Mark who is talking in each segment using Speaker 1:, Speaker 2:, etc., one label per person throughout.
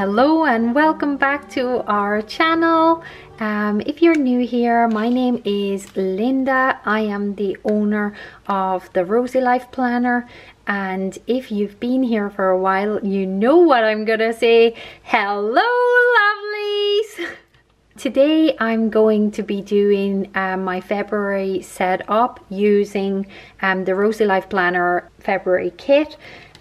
Speaker 1: Hello and welcome back to our channel. If you're new here, my name is Lynda. I am the owner of the Rosey Life Planner, and if you've been here for a while, you know what I'm gonna say. Hello, lovelies! Today I'm going to be doing my February setup using the Rosey Life Planner February kit,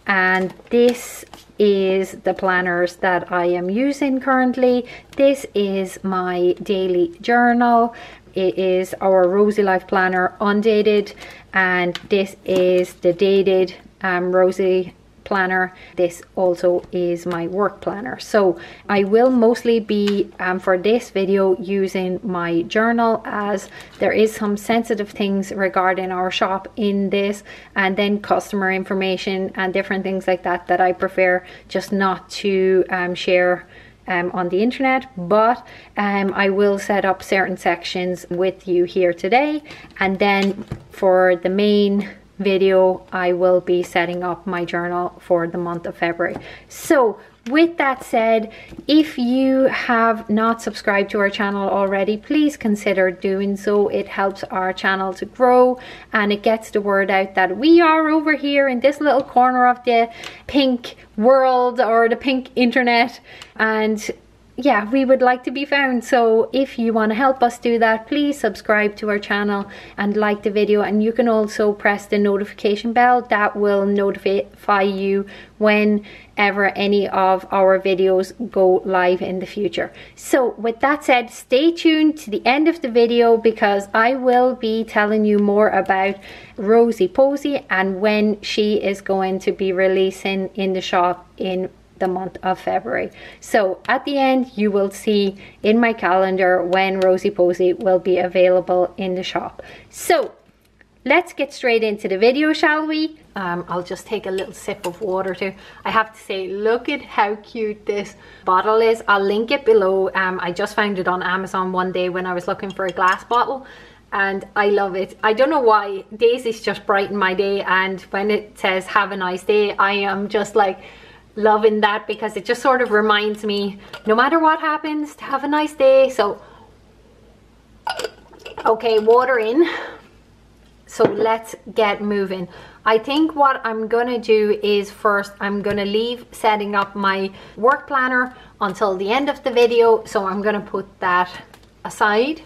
Speaker 1: and this is the planners that I am using currently. This is my daily journal. It is our Rosey Life Planner undated, and this is the dated Rosey planner. This also is my work planner. So I will mostly be for this video using my journal, as there is some sensitive things regarding our shop in this, and then customer information and different things like that that I prefer just not to share on the internet. But I will set up certain sections with you here today, and then for the main video I will be setting up my journal for the month of February. So with that said, if you have not subscribed to our channel already, please consider doing so. It helps our channel to grow, and it gets the word out that we are over here in this little corner of the pink world, or the pink internet, and yeah, we would like to be found. So if you want to help us do that, please subscribe to our channel and like the video, and you can also press the notification bell. That will notify you whenever any of our videos go live in the future. So with that said, stay tuned to the end of the video, because I will be telling you more about Rosey Posey and when she is going to be releasing in the shop in the month of February. So at the end you will see in my calendar when Rosey Posey will be available in the shop. So let's get straight into the video, shall we? I'll just take a little sip of water too. I have to say, look at how cute this bottle is. I'll link it below. I just found it on Amazon one day when I was looking for a glass bottle, and I love it. I don't know why, daisies just brighten my day, and when it says have a nice day, I am just like loving that, because it just sort of reminds me, no matter what happens, to have a nice day. So okay, water in. So let's get moving. I think what I'm gonna do is, first I'm gonna leave setting up my work planner until the end of the video. So I'm gonna put that aside,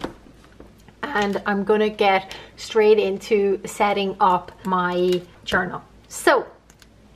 Speaker 1: and I'm gonna get straight into setting up my journal. So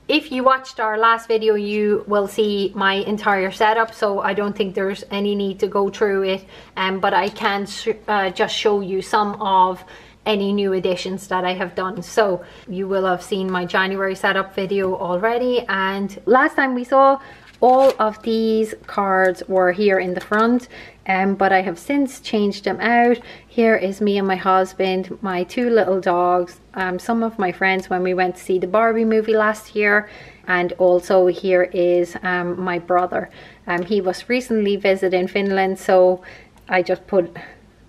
Speaker 1: if you watched our last video, you will see my entire setup, so I don't think there's any need to go through it, but I can just show you some of any new additions that I have done. So you will have seen my January setup video already, and last time we saw all of these cards were here in the front, but I have since changed them out. Here is me and my husband, my two little dogs, some of my friends when we went to see the Barbie movie last year, and also here is my brother. He was recently visiting Finland, so I just put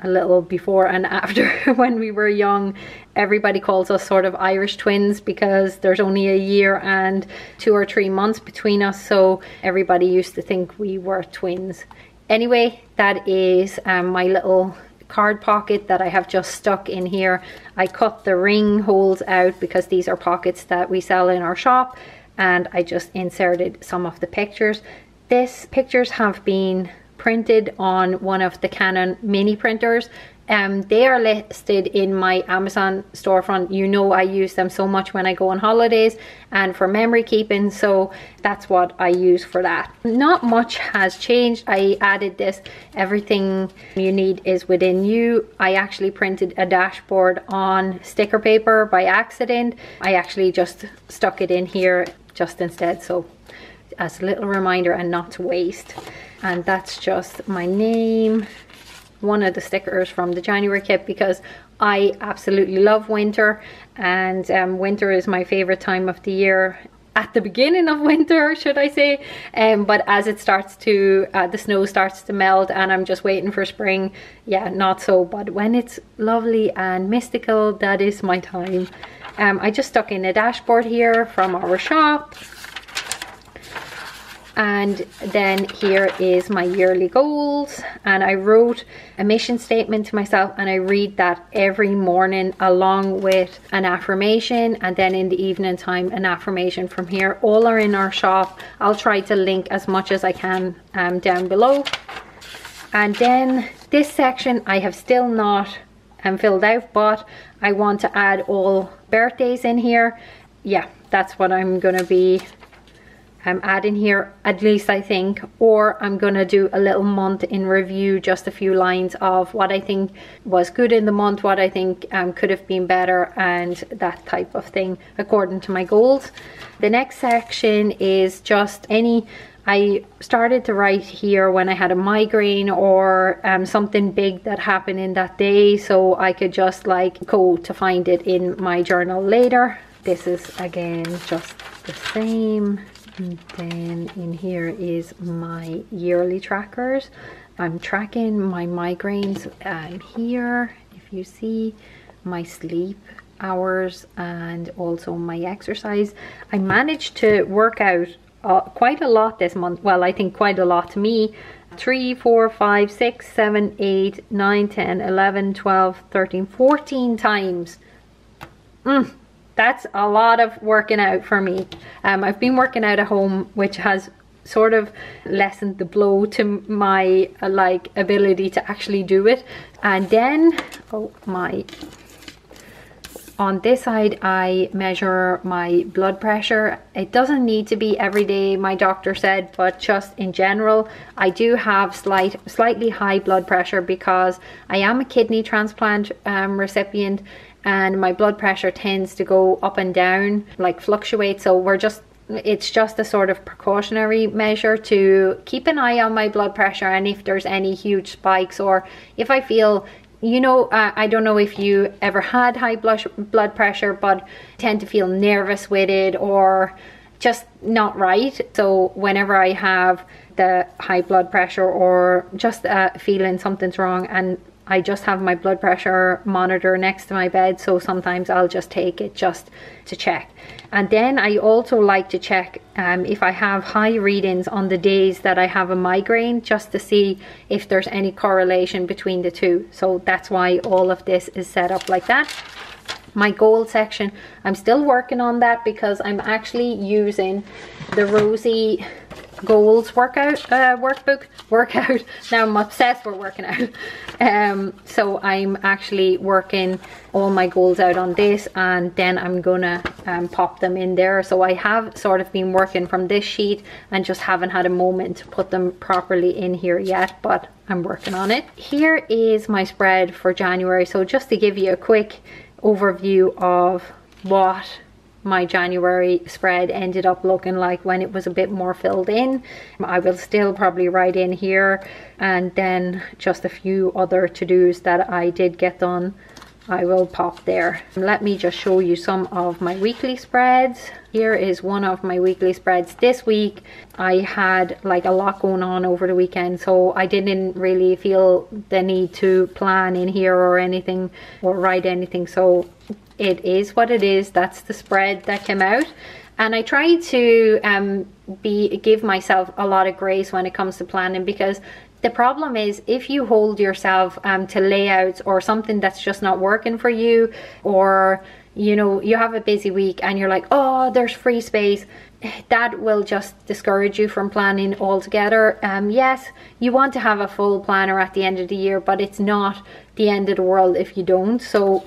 Speaker 1: a little before and after. When we were young, everybody calls us sort of Irish twins, because there's only a year and 2 or 3 months between us, so everybody used to think we were twins. Anyway, that is my little card pocket that I have just stuck in here. I cut the ring holes out because these are pockets that we sell in our shop, and I just inserted some of the pictures. These pictures have been printed on one of the Canon mini printers. They are listed in my Amazon storefront. You know, I use them so much when I go on holidays and for memory keeping, so that's what I use for that. Not much has changed. I added this, everything you need is within you. I actually printed a dashboard on sticker paper by accident. I actually just stuck it in here just instead, so as a little reminder and not to waste. And that's just my name, one of the stickers from the January kit, because I absolutely love winter, and winter is my favorite time of the year. At the beginning of winter, should I say, but as it starts to the snow starts to melt and I'm just waiting for spring, yeah, not so. But when it's lovely and mystical, that is my time. I just stuck in a dashboard here from our shop. And then here is my yearly goals, and I wrote a mission statement to myself, and I read that every morning along with an affirmation, and then in the evening time an affirmation from here. All are in our shop. I'll try to link as much as I can down below. And then this section I have still not filled out, but I want to add all birthdays in here. Yeah, that's what I'm gonna be adding here, at least I think. Or I'm gonna do a little month in review, just a few lines of what I think was good in the month, what I think could have been better, and that type of thing according to my goals. The next section is just any, I started to write here when I had a migraine or something big that happened in that day, so I could just like go to find it in my journal later. This is again just the same. And then in here is my yearly trackers. I'm tracking my migraines here, if you see, my sleep hours and also my exercise. I managed to work out quite a lot this month. Well, I think quite a lot to me. 3, 4, 5, 6, 7, 8, 9, 10, 11, 12, 13, 14 times. That's a lot of working out for me. I've been working out at home, which has sort of lessened the blow to my like ability to actually do it. And then on this side I measure my blood pressure. It doesn't need to be every day, my doctor said, but just in general. I do have slightly high blood pressure because I am a kidney transplant recipient, and my blood pressure tends to go up and down, like fluctuate. So it's just a sort of precautionary measure to keep an eye on my blood pressure, and if there's any huge spikes, or if I feel, you know, I don't know if you ever had high blood pressure, but tend to feel nervous with it or just not right. So whenever I have the high blood pressure or just feeling something's wrong, and I just have my blood pressure monitor next to my bed, so sometimes I'll just take it just to check. And then I also like to check if I have high readings on the days that I have a migraine, just to see if there's any correlation between the two. So that's why all of this is set up like that. My goal section, I'm still working on that because I'm actually using the Rosey goals workout. Now I'm obsessed with working out. So I'm actually working all my goals out on this, and then I'm gonna pop them in there. So I have sort of been working from this sheet and just haven't had a moment to put them properly in here yet, but I'm working on it. Here is my spread for January. So just to give you a quick overview of what my January spread ended up looking like when it was a bit more filled in. I will still probably write in here, and then just a few other to-dos that I did get done I will pop there. Let me just show you some of my weekly spreads. Here is one of my weekly spreads. This week I had like a lot going on over the weekend, so I didn't really feel the need to plan in here or anything or write anything, so it is what it is. That's the spread that came out. And I try to give myself a lot of grace when it comes to planning, because the problem is if you hold yourself to layouts or something that's just not working for you, or you know, you have a busy week and you're like, oh, there's free space, that will just discourage you from planning altogether. Yes, you want to have a full planner at the end of the year, but it's not the end of the world if you don't. So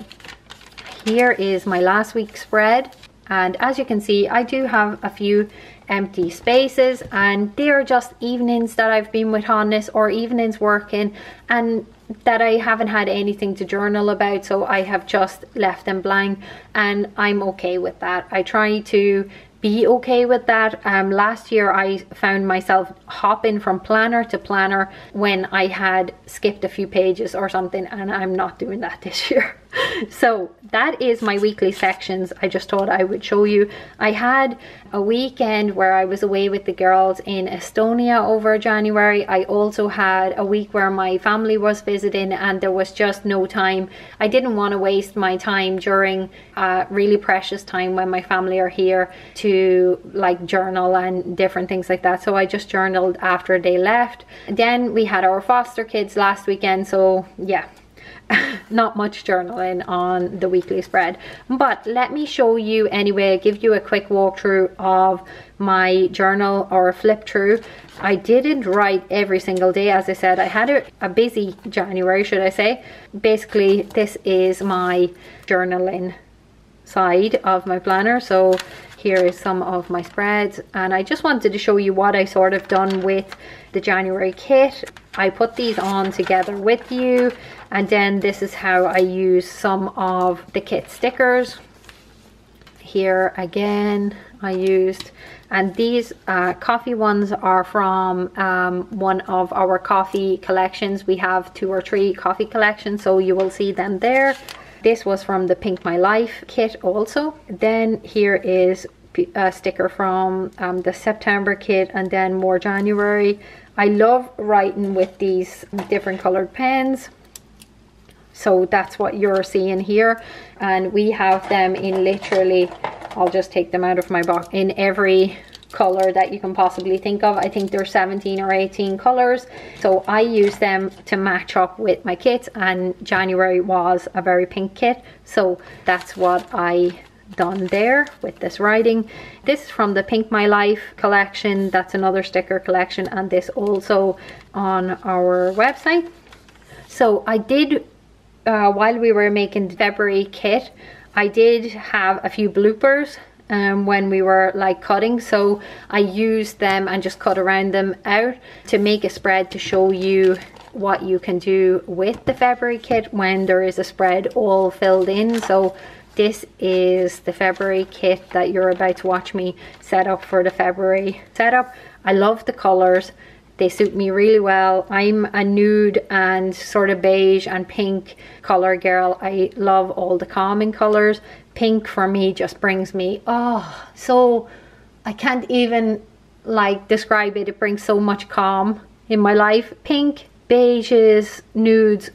Speaker 1: here is my last week's spread, and as you can see, I do have a few empty spaces, and they're just evenings that I've been with Hannes, or evenings working, and that I haven't had anything to journal about, so I have just left them blank, and I'm okay with that. I try to be okay with that. Last year I found myself hopping from planner to planner when I had skipped a few pages or something, and I'm not doing that this year. So that is my weekly sections. I just thought I would show you. I had a weekend where I was away with the girls in Estonia over January. I also had a week where my family was visiting and there was just no time. I didn't want to waste my time during a really precious time when my family are here to like journal and different things like that. So I just journaled after they left. Then we had our foster kids last weekend, so yeah. Not much journaling on the weekly spread, but let me show you anyway, give you a quick walkthrough of my journal, or a flip through. I didn't write every single day, as I said. I had a busy January, should I say. Basically, this is my journaling side of my planner. So here is some of my spreads, and I just wanted to show you what I sort of done with the January kit. I put these on together with you, and then this is how I use some of the kit stickers. Here again I used, and these coffee ones are from one of our coffee collections. We have 2 or 3 coffee collections, so you will see them there. This was from the Pink My Life kit also. Then here is a sticker from the September kit, and then more January. I love writing with these different colored pens, so that's what you're seeing here. And we have them in literally, I'll just take them out of my box, in every color that you can possibly think of. I think there's 17 or 18 colors, so I use them to match up with my kits, and January was a very pink kit, so that's what I done there with this writing. This is from the Pink My Life collection. That's another sticker collection, and this also on our website. So I did while we were making the February kit, I did have a few bloopers when we were like cutting, so I used them and just cut around them out to make a spread to show you what you can do with the February kit when there is a spread all filled in. So this is the February kit that you're about to watch me set up for the February setup. I love the colors. They suit me really well. I'm a nude and sort of beige and pink color girl. I love all the calming colors. Pink for me just brings me, oh, so I can't even like describe it. It brings so much calm in my life. Pink, beiges, nudes,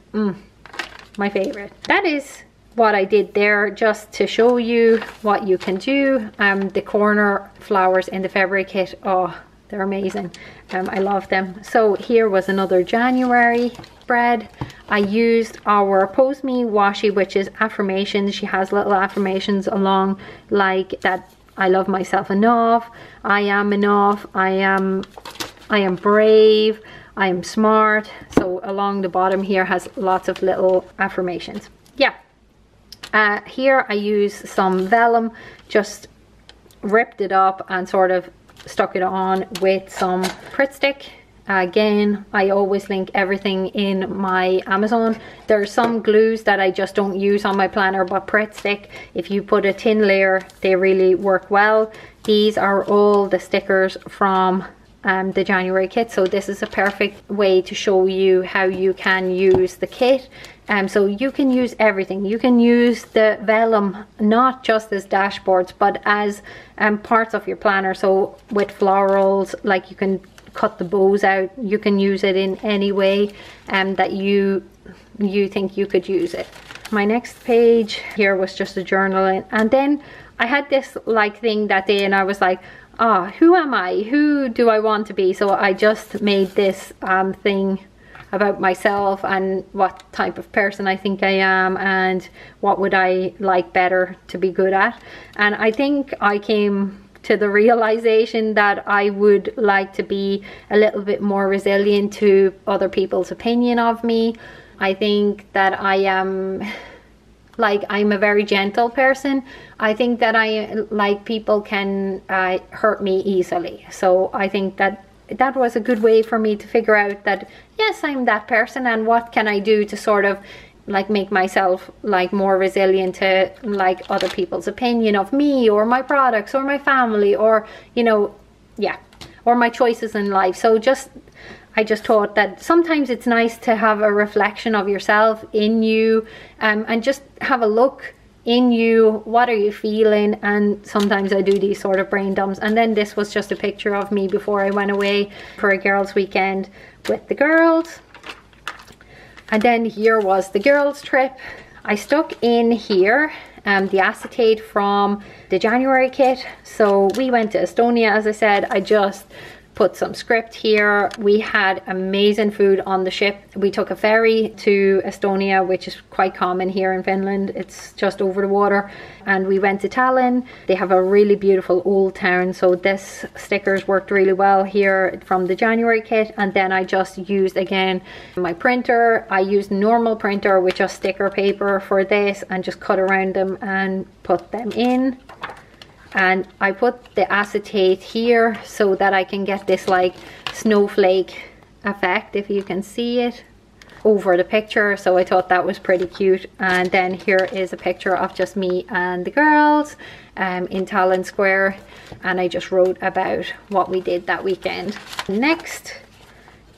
Speaker 1: my favorite. That is what I did there, just to show you what you can do. The corner flowers in the February kit, oh, they're amazing. I love them. So here was another January spread. I used our Pose Me washi, which is affirmations. She has little affirmations along like that. I love myself enough, I am enough, I am brave, I am smart. So along the bottom here has lots of little affirmations. Yeah. Here I used some vellum, just ripped it up and sort of stuck it on with some Pritt stick. Again, I always link everything in my Amazon. There's some glues that I just don't use on my planner, but Pritt stick, if you put a thin layer, they really work well. These are all the stickers from the January kit, so this is a perfect way to show you how you can use the kit. So you can use everything. You can use the vellum not just as dashboards, but as parts of your planner. So with florals, like you can cut the bows out. You can use it in any way that you think you could use it. My next page here was just a journaling, and then I had this like thing that day, and I was like, who am I? Who do I want to be? So I just made this thing about myself and what type of person I think I am and what would I like better to be good at. And I think I came to the realization that I would like to be a little bit more resilient to other people's opinion of me. I think that I am I'm a very gentle person. I think that people can hurt me easily. So I think that that was a good way for me to figure out that yes, I'm that person, and what can I do to sort of make myself more resilient to other people's opinion of me or my products or my family or or my choices in life. So just I just thought that sometimes it's nice to have a reflection of yourself in you, and just have a look in you. What are you feeling? And sometimes I do these sort of brain dumps. And then this was just a picture of me before I went away for a girls' weekend with the girls. And then here was the girls' trip. I stuck in here the acetate from the January kit. So we went to Estonia, as I said. I just put some script here. We had amazing food on the ship. We took a ferry to Estonia, which is quite common here in Finland. It's just over the water. And we went to Tallinn. They have a really beautiful old town. So this stickers worked really well here from the January kit. And then I just used, again, my printer. I used normal printer with just sticker paper for this and just cut around them and put them in. And I put the acetate here so that I can get this like snowflake effect, if you can see it, over the picture. So I thought that was pretty cute. And then here is a picture of just me and the girls in Tallinn Square. And I just wrote about what we did that weekend. Next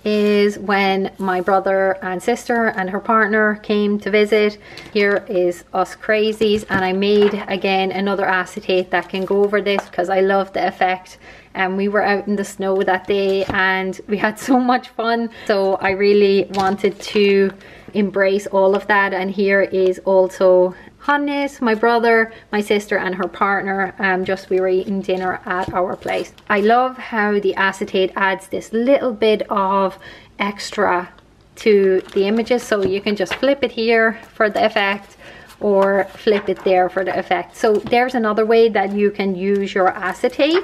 Speaker 1: is when my brother and sister and her partner came to visit. Here is us crazies, and I made again another acetate that can go over this because I love the effect. And we were out in the snow that day and we had so much fun, so I really wanted to embrace all of that. And here is also Hannes, my brother, my sister and her partner. Just we were eating dinner at our place. I love how the acetate adds this little bit of extra to the images, so you can just flip it here for the effect or flip it there for the effect. So there's another way that you can use your acetate.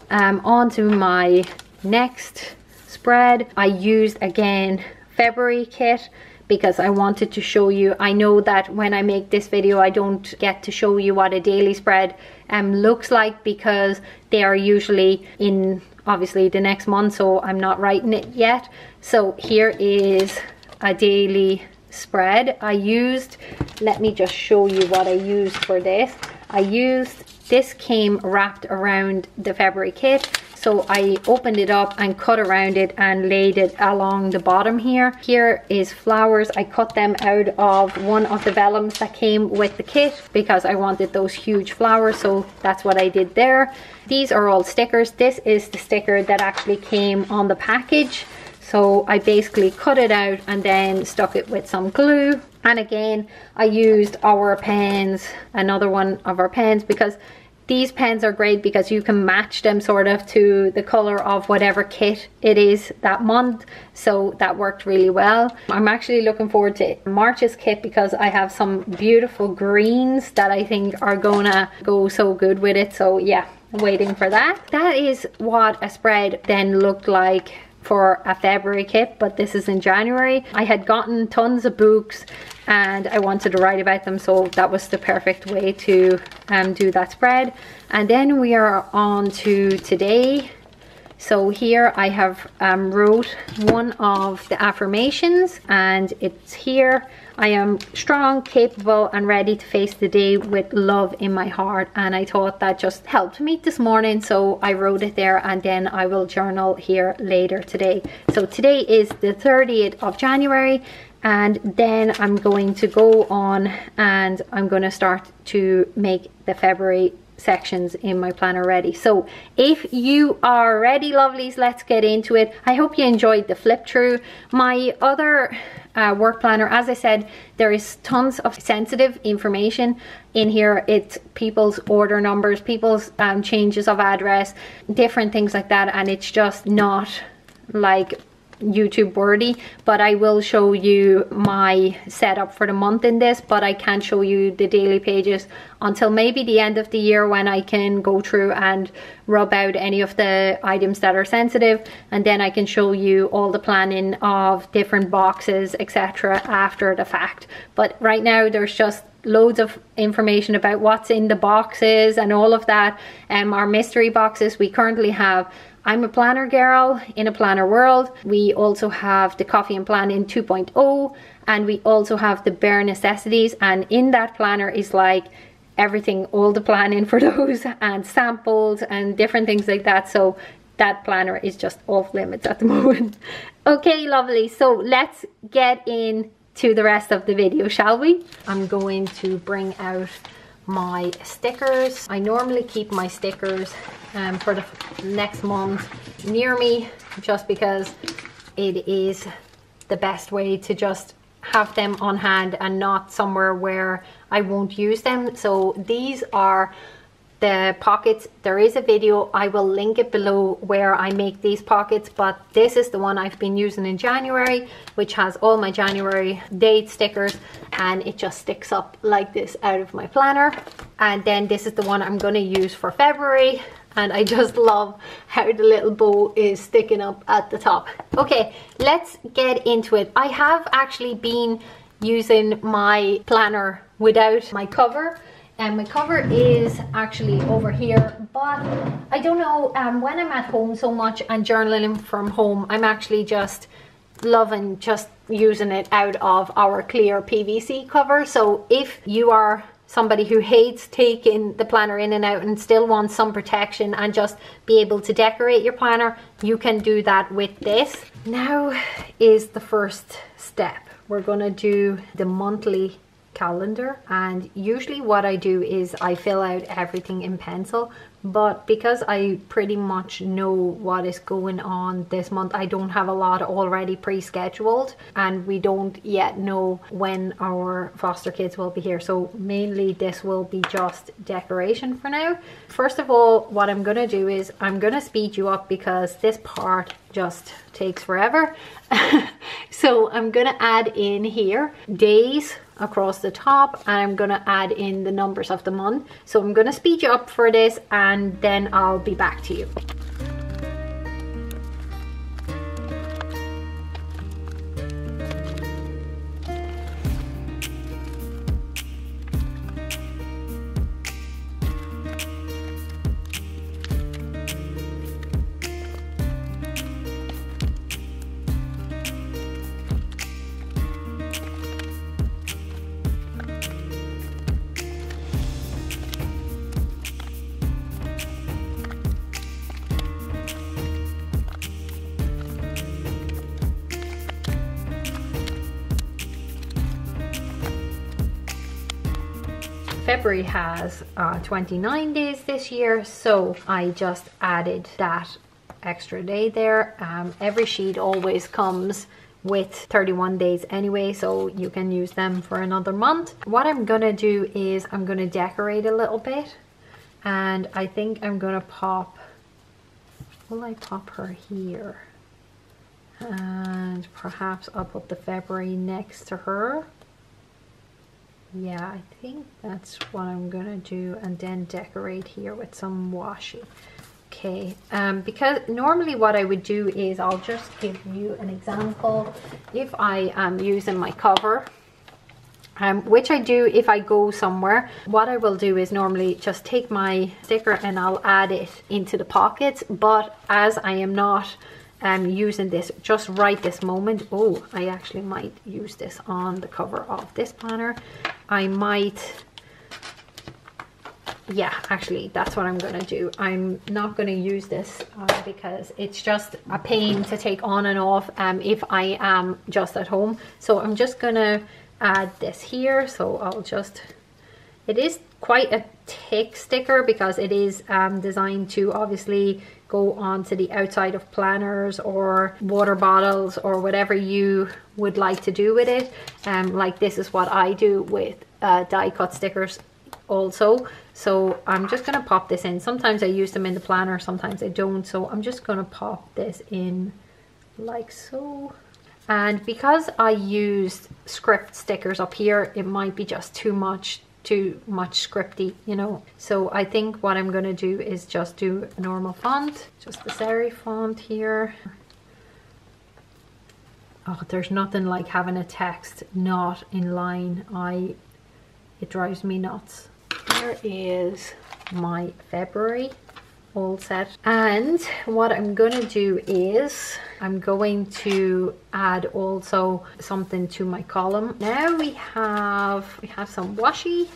Speaker 1: Onto my next spread, I used again February kit because I wanted to show you. I know that when I make this video I don't get to show you what a daily spread looks like because they are usually in obviously the next month, so I'm not writing it yet. So here is a daily spread I used. Let me just show you what I used for this. This came wrapped around the February kit, so I opened it up and cut around it and laid it along the bottom here. Here is flowers. I cut them out of one of the vellums that came with the kit because I wanted those huge flowers, so that's what I did there. These are all stickers. This is the sticker that actually came on the package. So I basically cut it out and then stuck it with some glue. And again, I used our pens, another one of our pens, because these pens are great because you can match them sort of to the color of whatever kit it is that month. So that worked really well. I'm actually looking forward to March's kit because I have some beautiful greens that I think are gonna go so good with it. So yeah, I'm waiting for that. That is what a spread then looked like for a February kit, but this is in January. I had gotten tons of books and I wanted to write about them, so that was the perfect way to do that spread. And then we are on to today. So here I have wrote one of the affirmations, and it's here: I am strong, capable and ready to face the day with love in my heart. And I thought that just helped me this morning, so I wrote it there, and then I will journal here later today. So today is the 30th of January, and then I'm going to go on and I'm going to start to make the February sections in my planner ready. So if you are ready, lovelies, let's get into it. I hope you enjoyed the flip through. My other work planner, as I said, there is tons of sensitive information in here. It's people's order numbers, people's changes of address, different things like that, and it's just not like YouTube worthy. But I will show you my setup for the month in this, but I can't show you the daily pages until maybe the end of the year, when I can go through and rub out any of the items that are sensitive, and then I can show you all the planning of different boxes, etc. after the fact. But right now there's just loads of information about what's in the boxes and all of that. Our mystery boxes, we currently have I'm a Planner Girl in a Planner World. We also have the Coffee and Plan in 2.0, and we also have the Bare Necessities, and in that planner is like everything, all the planning for those and samples and different things like that. So that planner is just off limits at the moment. Okay, lovely. So let's get into the rest of the video, shall we? I'm going to bring out my stickers. I normally keep my stickers for the next month near me, just because it is the best way to just have them on hand and not somewhere where I won't use them. So these are the pockets. There is a video, I will link it below, where I make these pockets, but this is the one I've been using in January, which has all my January date stickers, and it just sticks up like this out of my planner. And then this is the one I'm going to use for February, and I just love how the little bow is sticking up at the top. Okay, let's get into it. I have actually been using my planner without my cover, and my cover is actually over here, but I don't know, when I'm at home so much and journaling from home, I'm actually just loving just using it out of our clear PVC cover. So if you are somebody who hates taking the planner in and out and still wants some protection and just be able to decorate your planner, you can do that with this. Now is the first step. We're gonna do the monthly calendar, and usually what I do is I fill out everything in pencil, but because I pretty much know what is going on this month, I don't have a lot already pre-scheduled, and we don't yet know when our foster kids will be here, so mainly this will be just decoration for now. First of all, what I'm gonna do is I'm gonna speed you up because this part just takes forever. So I'm gonna add in here days across the top, and I'm gonna add in the numbers of the month. So I'm gonna speed you up for this, and then I'll be back to you. February has 29 days this year, so I just added that extra day there. Every sheet always comes with 31 days anyway, so you can use them for another month. What I'm gonna do is I'm gonna decorate a little bit, and I think I'm gonna pop, will I pop her here? And perhaps I'll put the February next to her. Yeah, I think that's what I'm gonna do, and then decorate here with some washi. Okay, because normally what I would do is I'll just give you an example. If I am using my cover, which I do if I go somewhere, what I will do is normally just take my sticker and I'll add it into the pockets. But as I am not using this just right this moment, oh, I actually might use this on the cover of this planner. I might, yeah, actually that's what I'm gonna do. I'm not gonna use this because it's just a pain to take on and off if I am just at home. So I'm just gonna add this here. So I'll just, it is quite a thick sticker because it is designed to obviously go onto the outside of planners or water bottles or whatever you would like to do with it. Like this is what I do with die cut stickers also. So I'm just gonna pop this in. Sometimes I use them in the planner, sometimes I don't. So I'm just gonna pop this in like so. And because I used script stickers up here, it might be just too much scripty, you know. So I think what I'm gonna do is just do a normal font, just the serif font here. Oh, there's nothing like having a text not in line. It drives me nuts. Here is my February all set, and what I'm gonna do is I'm going to add also something to my column. Now we have some washi,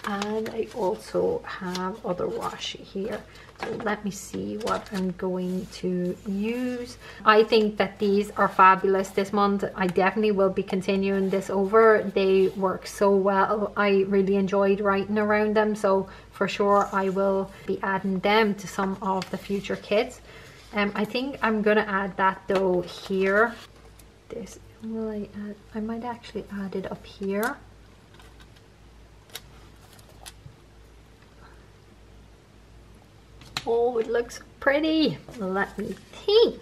Speaker 1: and I also have other washi here. So let me see what I'm going to use. I think that these are fabulous this month. I definitely will be continuing this over. They work so well. I really enjoyed writing around them, so for sure I will be adding them to some of the future kits. I think I'm gonna add that though here. This will I add? I might actually add it up here. Oh, it looks pretty. Let me think.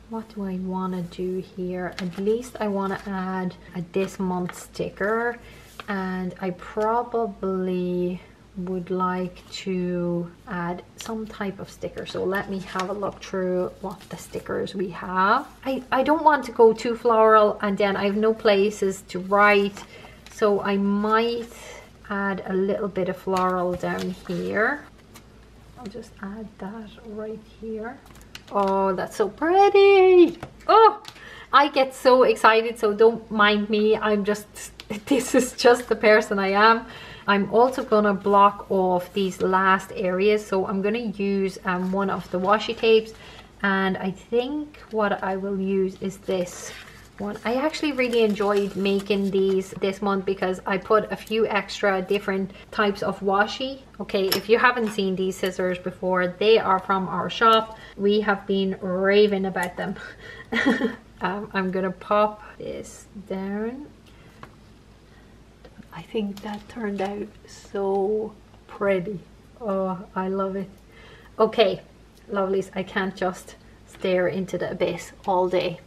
Speaker 1: What do I want to do here? At least I want to add a this month sticker, and I probably would like to add some type of sticker. So let me have a look through what the stickers we have. I don't want to go too floral, and then I have no places to write, so I might add a little bit of floral down here. I'll just add that right here. Oh, that's so pretty. Oh, I get so excited, so don't mind me. I'm just, this is just the person I am. I'm also gonna block off these last areas, so I'm gonna use one of the washi tapes, and I think what I will use is this one. I actually really enjoyed making these this month because I put a few extra different types of washi. Okay, if you haven't seen these scissors before, they are from our shop. We have been raving about them. I'm gonna pop this down. I think that turned out so pretty. Oh, I love it. Okay, lovelies, I can't just stare into the abyss all day.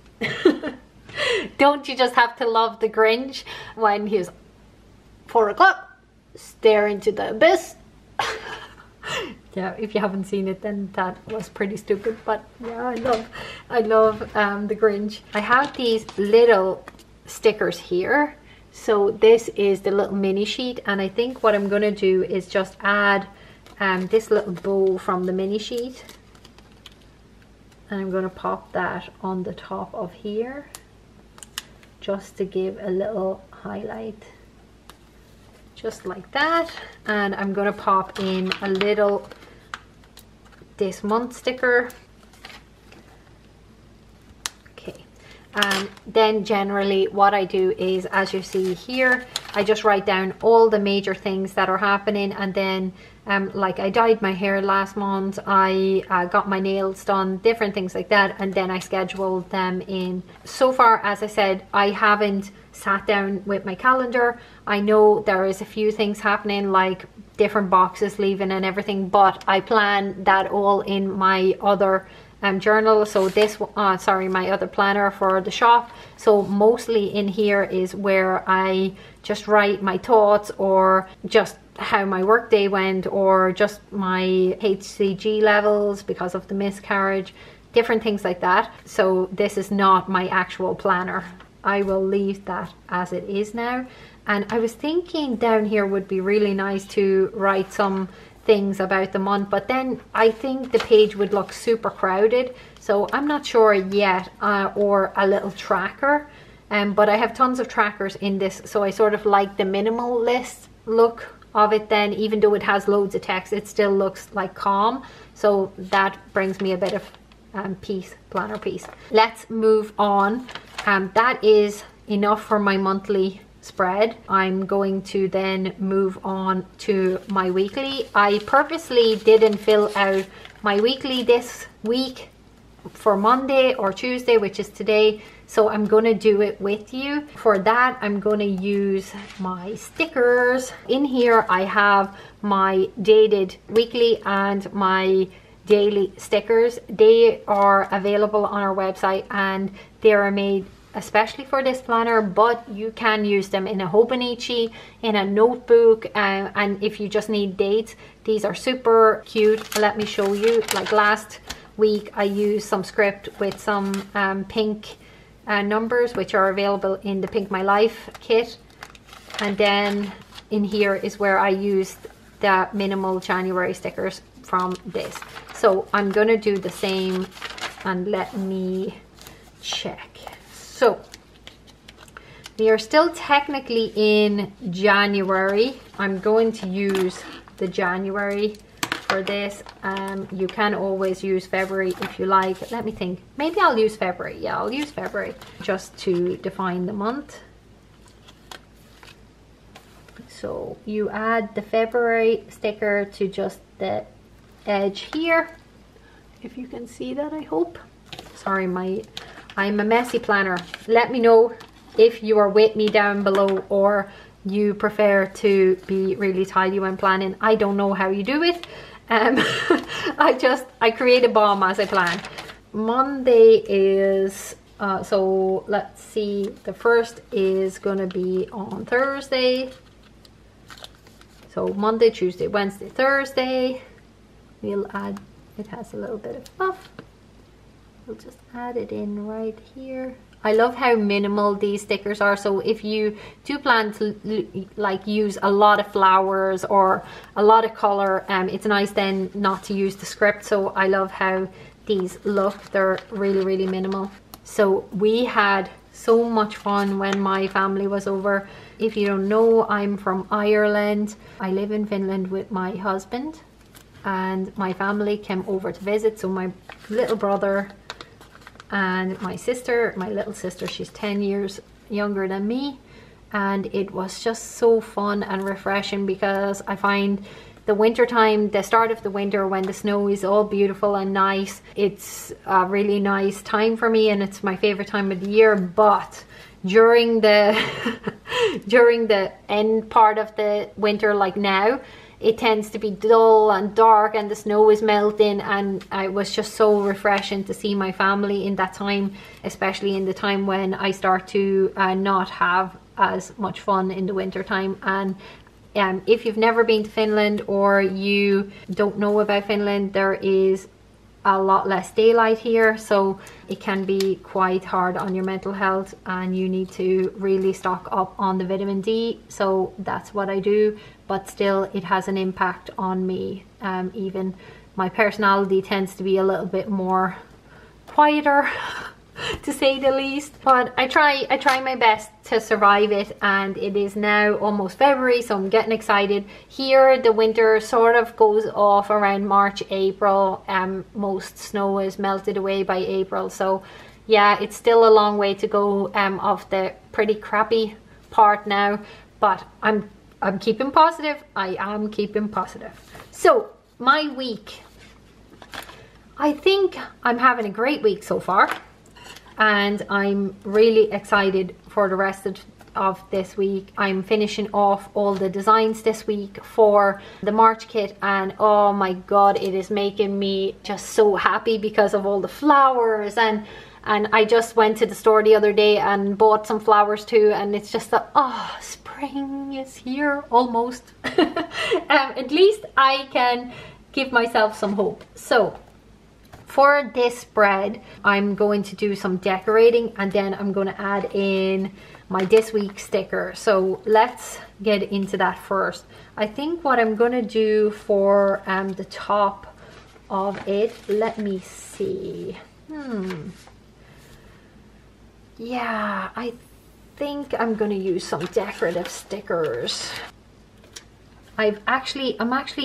Speaker 1: Don't you just have to love the Grinch when he's 4 o'clock, stare into the abyss? Yeah, if you haven't seen it, then that was pretty stupid, but yeah, I love the Grinch. I have these little stickers here. So this is the little mini sheet, and I think what I'm gonna do is just add this little bow from the mini sheet, and I'm gonna pop that on the top of here just to give a little highlight, just like that. And I'm gonna pop in a little this month sticker. Then generally what I do is, as you see here, I just write down all the major things that are happening, and then like I dyed my hair last month, I got my nails done, different things like that, and then I scheduled them in. So far, as I said, I haven't sat down with my calendar. I know there is a few things happening, like different boxes leaving and everything, but I plan that all in my other journal. So this sorry, my other planner for the shop. So mostly in here is where I just write my thoughts, or just how my work day went, or just my HCG levels because of the miscarriage, different things like that. So this is not my actual planner. I will leave that as it is now. And I was thinking down here would be really nice to write some things about the month, but then I think the page would look super crowded, so I'm not sure yet. Or a little tracker, but I have tons of trackers in this, so I sort of like the minimalist look of it. Then even though it has loads of text, it still looks like calm, so that brings me a bit of planner peace. Let's move on. That is enough for my monthly spread. I'm going to then move on to my weekly. I purposely didn't fill out my weekly this week for Monday or Tuesday, which is today, so I'm going to do it with you. For that, I'm going to use my stickers. In here I have my dated weekly and my daily stickers. They are available on our website, and they are made especially for this planner, but you can use them in a Hobonichi, in a notebook, and if you just need dates, these are super cute. Let me show you. Like last week I used some script with some pink numbers, which are available in the Pink My Life kit, and then in here is where I used the minimal January stickers from this. So I'm gonna do the same, and let me check. So We are still technically in January. I'm going to use the January for this. You can always use February if you like. Let me think. Maybe I'll use February. Yeah, I'll use February just to define the month. So you add the February sticker to just the edge here. If you can see that, I hope. Sorry, I'm a messy planner. Let me know if you are with me down below, or you prefer to be really tidy when planning. I don't know how you do it. I create a bomb as I plan. Monday is so let's see, the first is gonna be on Thursday. So Monday, Tuesday, Wednesday, Thursday. We'll add, it has a little bit of fluff. We'll just add it in right here. I love how minimal these stickers are. So if you do plan to like use a lot of flowers or a lot of color, it's nice then not to use the script. So I love how these look. They're really, really minimal. So we had so much fun when my family was over. If you don't know, I'm from Ireland. I live in Finland with my husband, and my family came over to visit. So my little brother and my sister, my little sister, she's 10 years younger than me, and it was just so fun and refreshing, because I find the winter time, the start of the winter when the snow is all beautiful and nice, it's a really nice time for me, and it's my favorite time of the year. But during the during the end part of the winter, like now, it tends to be dull and dark and the snow is melting, and it was just so refreshing to see my family in that time, especially in the time when I start to not have as much fun in the winter time. And if you've never been to Finland, or you don't know about Finland, there is a lot less daylight here, so it can be quite hard on your mental health, and you need to really stock up on the vitamin D. So that's what I do, but still it has an impact on me. Even my personality tends to be a little bit more quieter to say the least, but I try my best to survive it. And it is now almost February, so I'm getting excited. Here the winter sort of goes off around March, April. Most snow is melted away by April, so yeah, it's still a long way to go of the pretty crappy part now, but I'm keeping positive. I am keeping positive. So my week, I think I'm having a great week so far, and I'm really excited for the rest of this week. I'm finishing off all the designs this week for the March kit, and oh my god, it is making me just so happy because of all the flowers. And I just went to the store the other day and bought some flowers too, and it's just that, oh, spring is here almost. At least I can give myself some hope. So for this spread, I'm going to do some decorating, and then I'm going to add in my this week sticker. So let's get into that first. I think what I'm going to do for the top of it, let me see. Yeah, I think I'm going to use some decorative stickers. I'm actually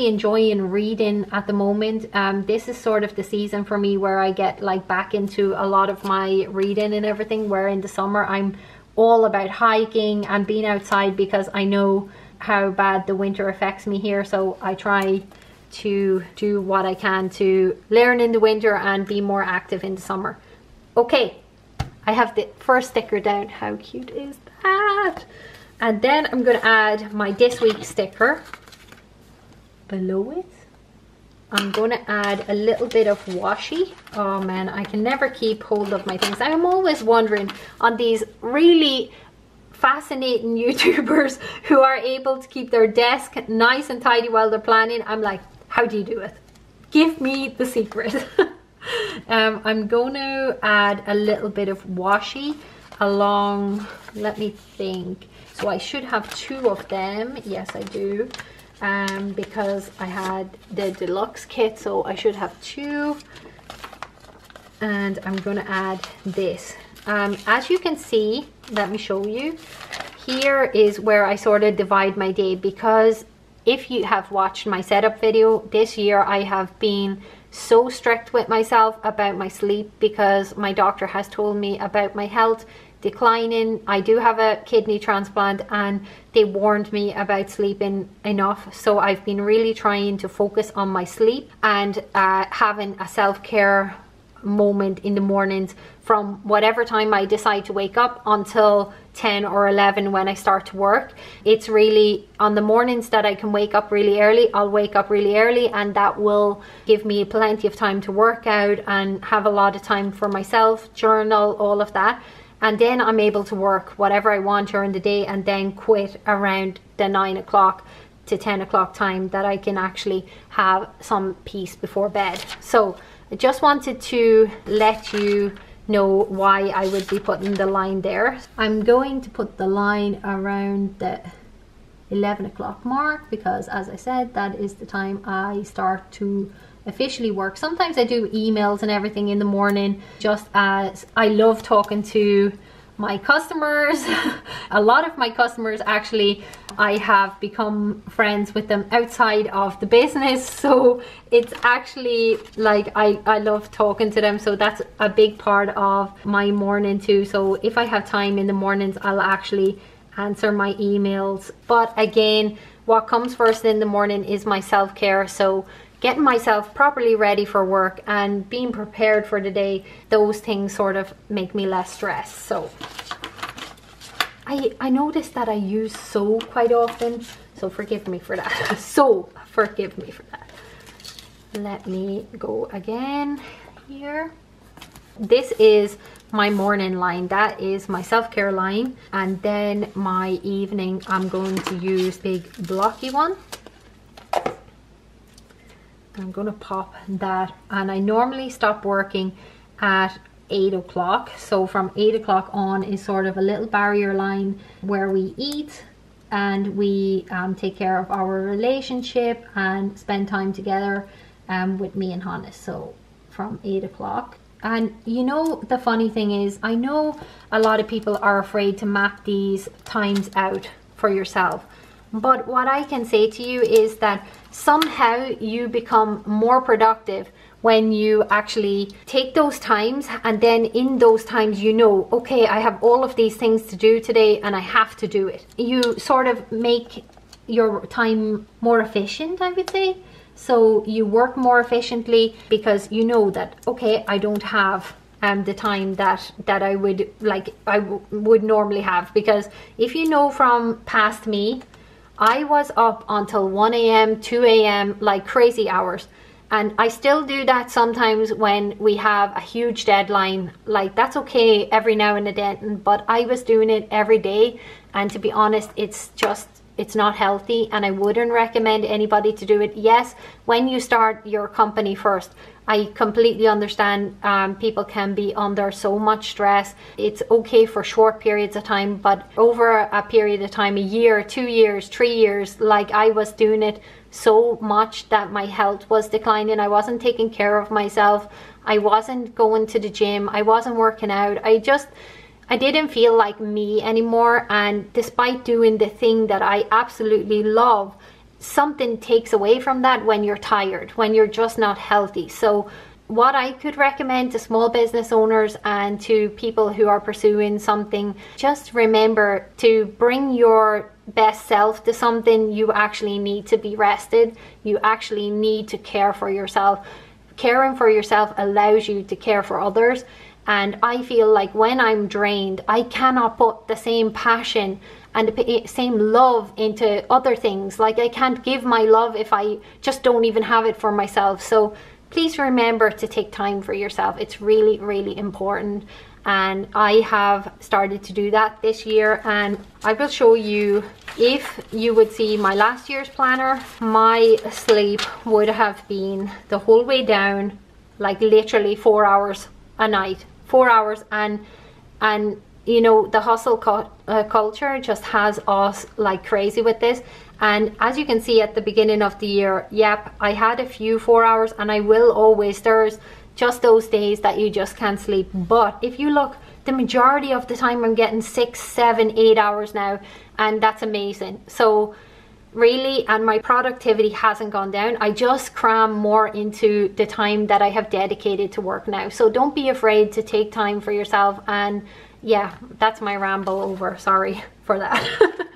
Speaker 1: enjoying reading at the moment. This is sort of the season for me where I get like back into a lot of my reading and everything, where in the summer I'm all about hiking and being outside, because I know how bad the winter affects me here. So I try to do what I can to learn in the winter and be more active in the summer. Okay, I have the first sticker down. How cute is that? And then I'm going to add my this week sticker below it. I'm going to add a little bit of washi. Oh man, I can never keep hold of my things. I'm always wondering on these really fascinating YouTubers who are able to keep their desk nice and tidy while they're planning. I'm like, how do you do it? Give me the secret. I'm going to add a little bit of washi along, let me think. So I should have two of them. Yes, I do. Because I had the deluxe kit, so I should have two. And I'm going to add this. As you can see, let me show you. Here is where I sort of divide my day, because if you have watched my setup video this year, I have been so strict with myself about my sleep because my doctor has told me about my health declining. I do have a kidney transplant and they warned me about sleeping enough, so I've been really trying to focus on my sleep and having a self-care moment in the mornings from whatever time I decide to wake up until 10 or 11 when I start to work. It's really on the mornings that I can wake up really early, I'll wake up really early, and that will give me plenty of time to work out and have a lot of time for myself, journal, all of that. And then I'm able to work whatever I want during the day and then quit around the 9 o'clock to 10 o'clock time that I can actually have some peace before bed. So I just wanted to let you know why I would be putting the line there. I'm going to put the line around the 11 o'clock mark because, as I said, that is the time I start to officially work. Sometimes I do emails and everything in the morning, just as I love talking to my customers. A lot of my customers, actually, I have become friends with them outside of the business, so it's actually like I love talking to them, so that's a big part of my morning too. So if I have time in the mornings, I'll actually answer my emails. But again, what comes first in the morning is my self-care, so getting myself properly ready for work and being prepared for the day, those things sort of make me less stressed. So I noticed that I use so quite often, so forgive me for that. So forgive me for that. Let me go again here. This is my morning line, that is my self-care line, and then my evening I'm going to use big blocky one. I'm going to pop that, and I normally stop working at 8 o'clock. So from 8 o'clock on is sort of a little barrier line where we eat and we take care of our relationship and spend time together with me and Hannes. So from 8 o'clock. And you know, the funny thing is, I know a lot of people are afraid to map these times out for yourself. But what I can say to you is that somehow you become more productive when you actually take those times, and then in those times you know, okay, I have all of these things to do today and I have to do it. You sort of make your time more efficient, I would say. So you work more efficiently because you know that, okay, I don't have the time that I would would normally have. Because if you know from past me, I was up until 1 a.m, 2 a.m, like crazy hours. And I still do that sometimes when we have a huge deadline. Like, that's okay every now and then, but I was doing it every day. And to be honest, it's not healthy, and I wouldn't recommend anybody to do it. Yes, when you start your company first, I completely understand people can be under so much stress. It's okay for short periods of time, but over a period of time, a year, 2 years, 3 years, like I was doing it so much that my health was declining. I wasn't taking care of myself. I wasn't going to the gym. I wasn't working out. I didn't feel like me anymore. And despite doing the thing that I absolutely love, something takes away from that when you're tired, when you're just not healthy. So what I could recommend to small business owners and to people who are pursuing something, just remember to bring your best self to something. You actually need to be rested. You actually need to care for yourself. Caring for yourself allows you to care for others. And I feel like when I'm drained, I cannot put the same passion and the same love into other things. Like, I can't give my love if I just don't even have it for myself. So please remember to take time for yourself. It's really, really important. And I have started to do that this year, and I will show you. If you would see my last year's planner, my sleep would have been the whole way down, like literally 4 hours a night. 4 hours. And you know, the hustle culture just has us like crazy with this. And as you can see at the beginning of the year, yep, I had a few 4 hours, and I will always. There's just those days that you just can't sleep. But if you look the majority of the time I'm getting 6, 7, 8 hours now, and that's amazing. So really, and my productivity hasn't gone down. I just cram more into the time that I have dedicated to work now. So don't be afraid to take time for yourself. And yeah, that's my ramble over, sorry for that.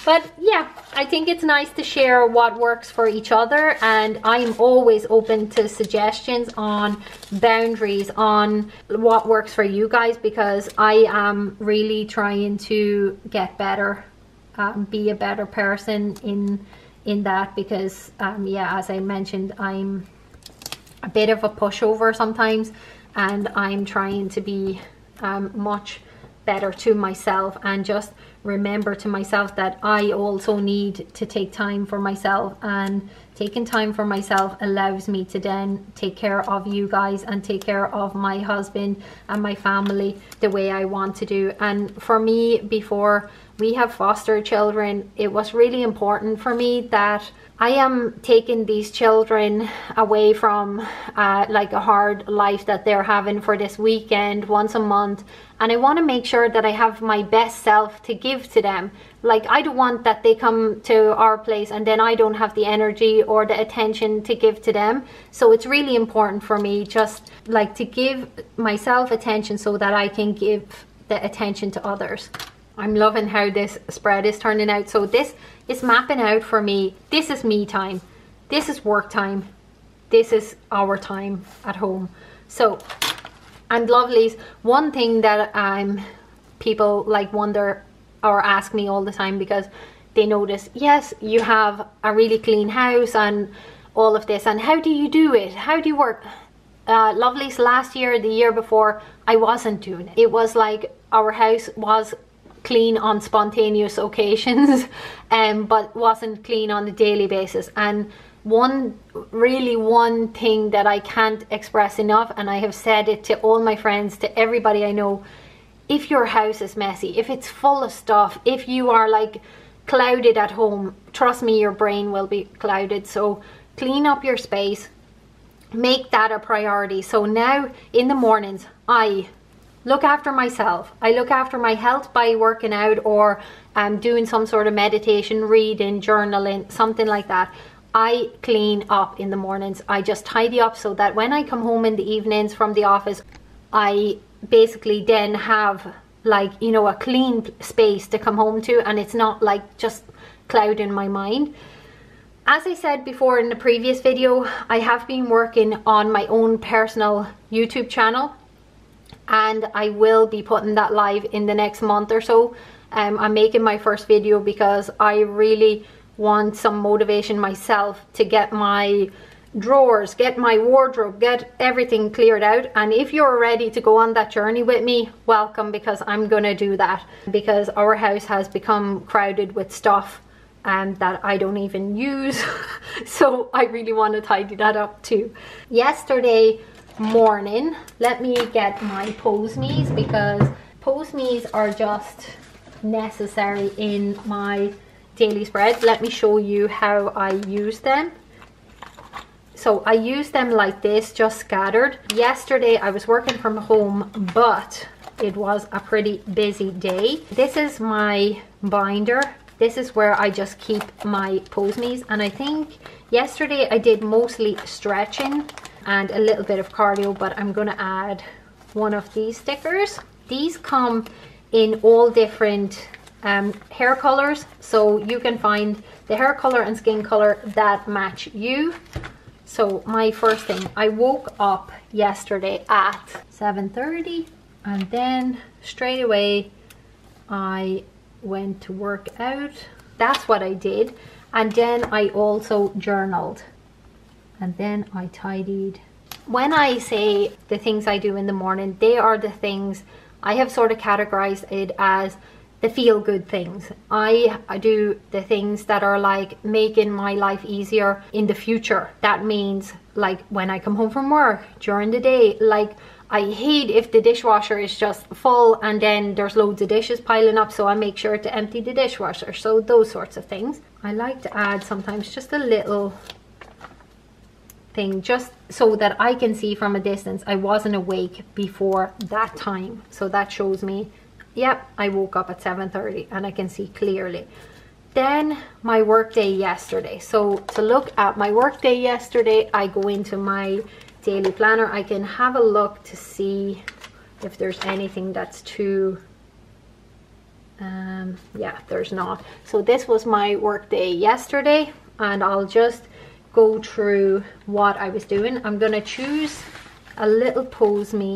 Speaker 1: But yeah, I think it's nice to share what works for each other, and I'm always open to suggestions on boundaries, on what works for you guys, because I am really trying to get better, be a better person in that, because yeah, as I mentioned, I'm a bit of a pushover sometimes, and I'm trying to be much better to myself, and just remember to myself that I also need to take time for myself, and taking time for myself allows me to then take care of you guys and take care of my husband and my family the way I want to do. And for me, before we have foster children, it was really important for me that I am taking these children away from like a hard life that they're having for this weekend once a month, and I want to make sure that I have my best self to give to them. Like, I don't want that they come to our place and then I don't have the energy or the attention to give to them. So it's really important for me just like to give myself attention so that I can give the attention to others. I'm loving how this spread is turning out. So this is mapping out for me. This is me time. This is work time. This is our time at home. So, and Lovelies, one thing that people like wonder or ask me all the time, because they notice, yes, you have a really clean house and all of this, and how do you do it? How do you work? Lovelies, last year, the year before, I wasn't doing it. It was like our house was clean on spontaneous occasions, but wasn't clean on a daily basis. And one thing that I can't express enough, and I have said it to all my friends, to everybody I know, if your house is messy, if it's full of stuff, if you are like clouded at home, trust me, your brain will be clouded. So clean up your space, make that a priority. So now in the mornings, I look after myself. I look after my health by working out, or doing some sort of meditation, reading, journaling, something like that. I clean up in the mornings. I just tidy up so that when I come home in the evenings from the office, I basically then have, like, you know, a clean space to come home to, and it's not like just clouding my mind. As I said before in the previous video, I have been working on my own personal YouTube channel, and I will be putting that live in the next month or so. I'm making my first video because I really want some motivation myself to get my drawers, get my wardrobe, get everything cleared out. And if you're ready to go on that journey with me, welcome, because I'm gonna do that, because our house has become crowded with stuff that I don't even use. So I really want to tidy that up too. Yesterday morning, let me get my pose-me's, because pose-me's are just necessary in my daily spread. Let me show you how I use them. So I use them like this, just scattered. Yesterday I was working from home, but it was a pretty busy day. This is my binder. This is where I just keep my pose-me's, and I think yesterday I did mostly stretching and a little bit of cardio, but I'm gonna add one of these stickers. These come in all different hair colors, so you can find the hair color and skin color that match you. So my first thing, I woke up yesterday at 7:30, and then straight away I went to work out. That's what I did. And then I also journaled, and then I tidied. When I say the things I do in the morning, they are the things I have sort of categorized it as the feel-good things. I do the things that are like making my life easier in the future. That means like when I come home from work, during the day. Like, I hate if the dishwasher is just full and then there's loads of dishes piling up, so I make sure to empty the dishwasher. So those sorts of things. I like to add sometimes just a little thing just so that I can see from a distance I wasn't awake before that time. So that shows me, yep, I woke up at 7:30 and I can see clearly. Then my work day yesterday. So to look at my work day yesterday, I go into my daily planner. I can have a look to see if there's anything that's too, yeah, there's not. So this was my work day yesterday, and I'll just go through what I was doing. I'm gonna choose a little pose me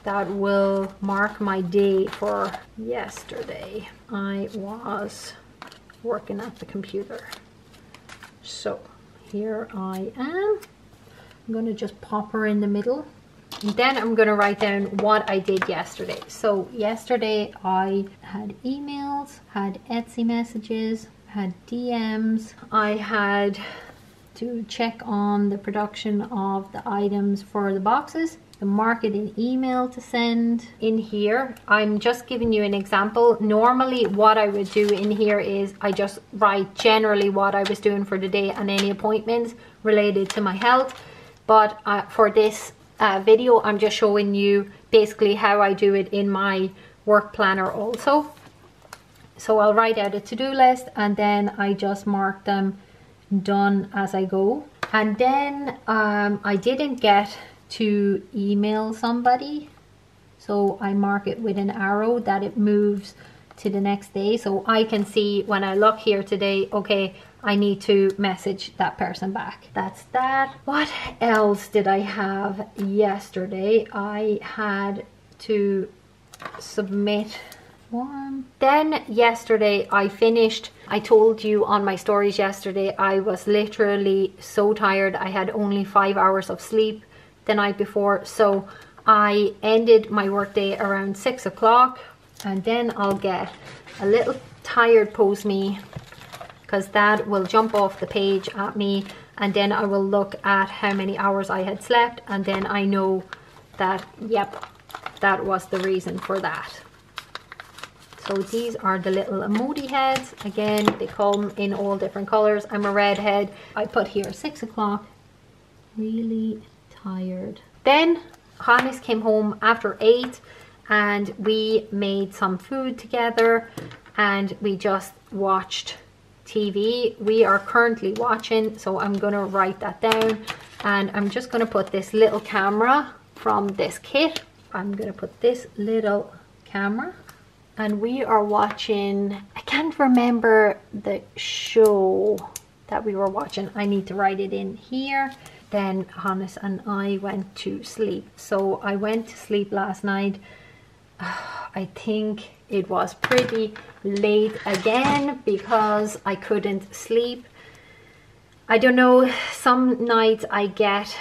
Speaker 1: that will mark my day for yesterday. I was working at the computer. So here I am. I'm gonna just pop her in the middle. And then I'm gonna write down what I did yesterday. So yesterday I had emails, had Etsy messages, had DMs. I had to check on the production of the items for the boxes, the marketing email to send. In here, I'm just giving you an example. Normally what I would do in here is I just write generally what I was doing for the day and any appointments related to my health. But for this video, I'm just showing you basically how I do it in my work planner also. So I'll write out a to-do list and then I just mark them done as I go. And then I didn't get to email somebody, so I mark it with an arrow that it moves to the next day, so I can see when I look here today, okay, I need to message that person back. That's that. What else did I have yesterday? I had to submit form. Then yesterday I finished. I told you on my stories yesterday I was literally so tired. I had only 5 hours of sleep the night before, so I ended my workday around 6 o'clock, and then I'll get a little tired pose me, because that will jump off the page at me, and then I will look at how many hours I had slept, and then I know that, yep, that was the reason for that. So these are the little emoji heads. Again, they come in all different colors. I'm a redhead. I put here 6 o'clock, really tired. Then Hannes came home after 8 and we made some food together and we just watched TV. We are currently watching, so I'm gonna write that down, and I'm just gonna put this little camera from this kit. I'm gonna put this little camera, and we are watching, I can't remember the show that we were watching. I need to write it in here. Then Hannes and I went to sleep. So I went to sleep last night. I think it was pretty late again because I couldn't sleep. I don't know, some nights I get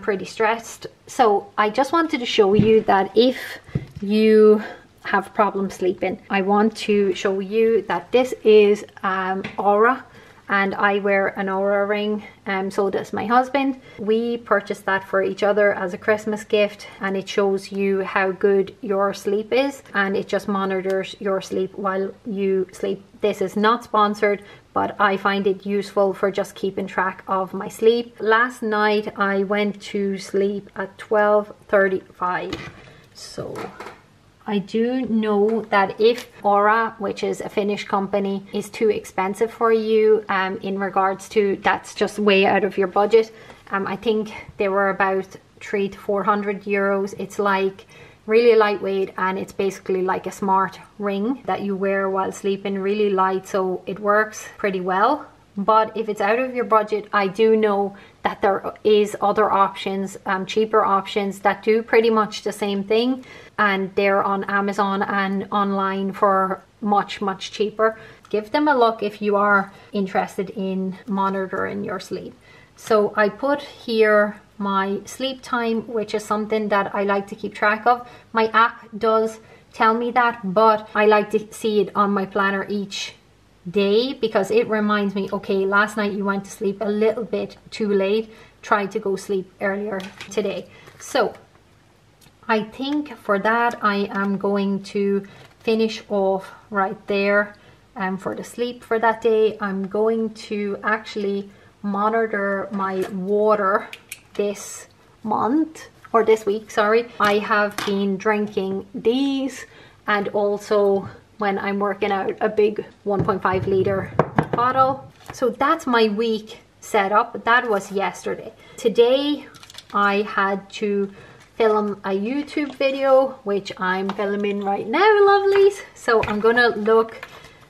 Speaker 1: pretty stressed. So I just wanted to show you that if you have problems sleeping, I want to show you that this is Aura, and I wear an Aura ring, so does my husband. We purchased that for each other as a Christmas gift, and it shows you how good your sleep is, and it just monitors your sleep while you sleep. This is not sponsored, but I find it useful for just keeping track of my sleep. Last night I went to sleep at 12:35, so I do know that if Aura, which is a Finnish company, is too expensive for you in regards to, that's just way out of your budget. I think they were about 300 to 400 euros. It's like really lightweight, and it's basically like a smart ring that you wear while sleeping, really light, so it works pretty well. But if it's out of your budget, I do know that there is other options, cheaper options that do pretty much the same thing, and they're on Amazon and online for much cheaper. Give them a look if you are interested in monitoring your sleep. So I put here my sleep time, which is something that I like to keep track of. My app does tell me that, but I like to see it on my planner each day because it reminds me, okay, last night you went to sleep a little bit too late, try to go sleep earlier today. So I think for that I am going to finish off right there. For the sleep for that day, I'm going to actually monitor my water this month, or this week, sorry, I have been drinking these, and also when I'm working out, a big 1.5 liter bottle. So that's my week set up. That was yesterday. Today I had to film a YouTube video, which I'm filming right now, lovelies. So I'm gonna look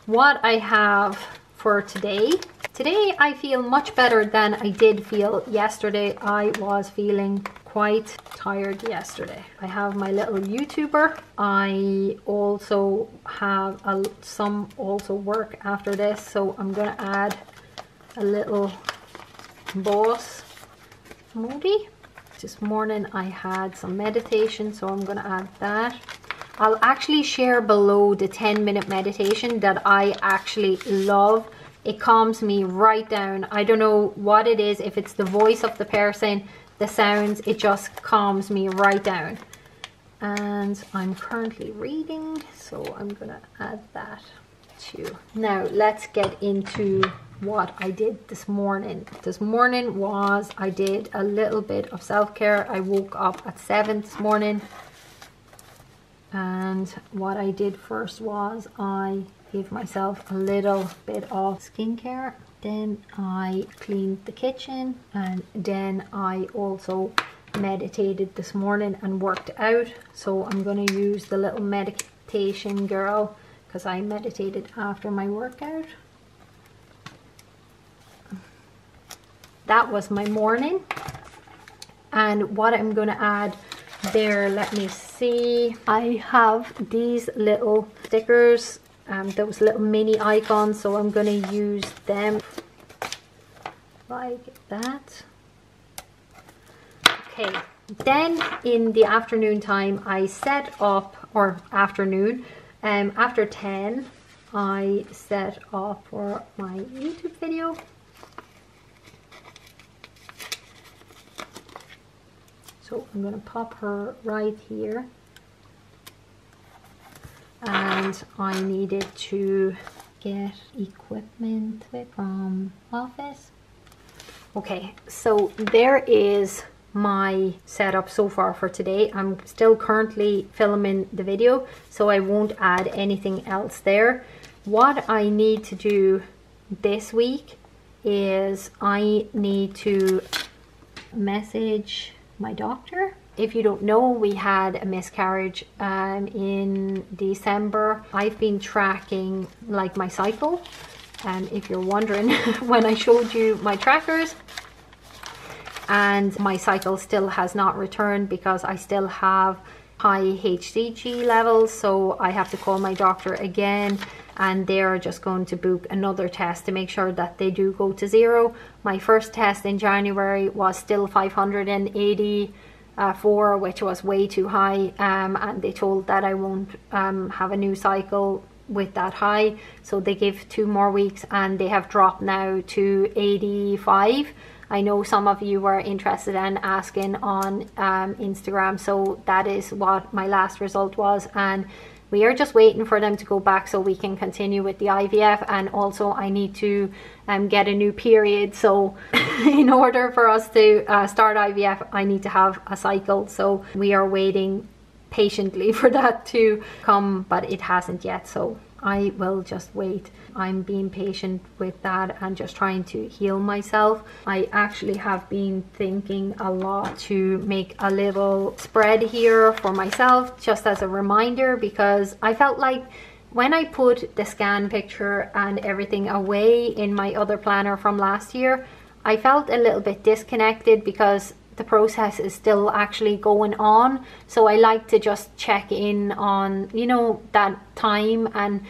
Speaker 1: what I have for today. Today I feel much better than I did feel yesterday. I was feeling quite tired yesterday. I have my little YouTuber. I also have some work after this, so I'm gonna add a little boss smoothie. This morning I had some meditation, so I'm gonna add that. I'll actually share below the 10-minute meditation that I actually love. It calms me right down. I don't know what it is, if it's the voice of the person, the sounds, it just calms me right down. And I'm currently reading, so I'm gonna add that too. Now let's get into what I did this morning. This morning was, I did a little bit of self-care. I woke up at 7 this morning, and what I did first was I gave myself a little bit of skincare. Then I cleaned the kitchen, and then I also meditated this morning and worked out. So I'm going to use the little meditation girl because I meditated after my workout. That was my morning. And what I'm going to add there, let me see. I have these little stickers, those little mini icons, so I'm going to use them like that. Okay, then in the afternoon time I set up, or afternoon, after 10 I set up for my YouTube video. So I'm going to pop her right here. And I needed to get equipment from office. Okay, so there is my setup so far for today. I'm still currently filming the video, so I won't add anything else there. What I need to do this week is I need to message my doctor. If you don't know, we had a miscarriage in December. I've been tracking like my cycle, and if you're wondering, when I showed you my trackers, and my cycle still has not returned because I still have high HCG levels, so I have to call my doctor again, and they're just going to book another test to make sure that they do go to 0. My first test in January was still 584, which was way too high, and they told that I won't have a new cycle with that high, so they give 2 more weeks, and they have dropped now to 85. I know some of you were interested in asking on Instagram, so that is what my last result was, and we are just waiting for them to go back so we can continue with the IVF. And also I need to get a new period, so in order for us to start IVF I need to have a cycle, so we are waiting patiently for that to come, but it hasn't yet, so I will just wait. I'm being patient with that and just trying to heal myself. I actually have been thinking a lot to make a little spread here for myself, just as a reminder, because I felt like when I put the scan picture and everything away in my other planner from last year, I felt a little bit disconnected because the process is still actually going on. So I like to just check in on, you know, that time, and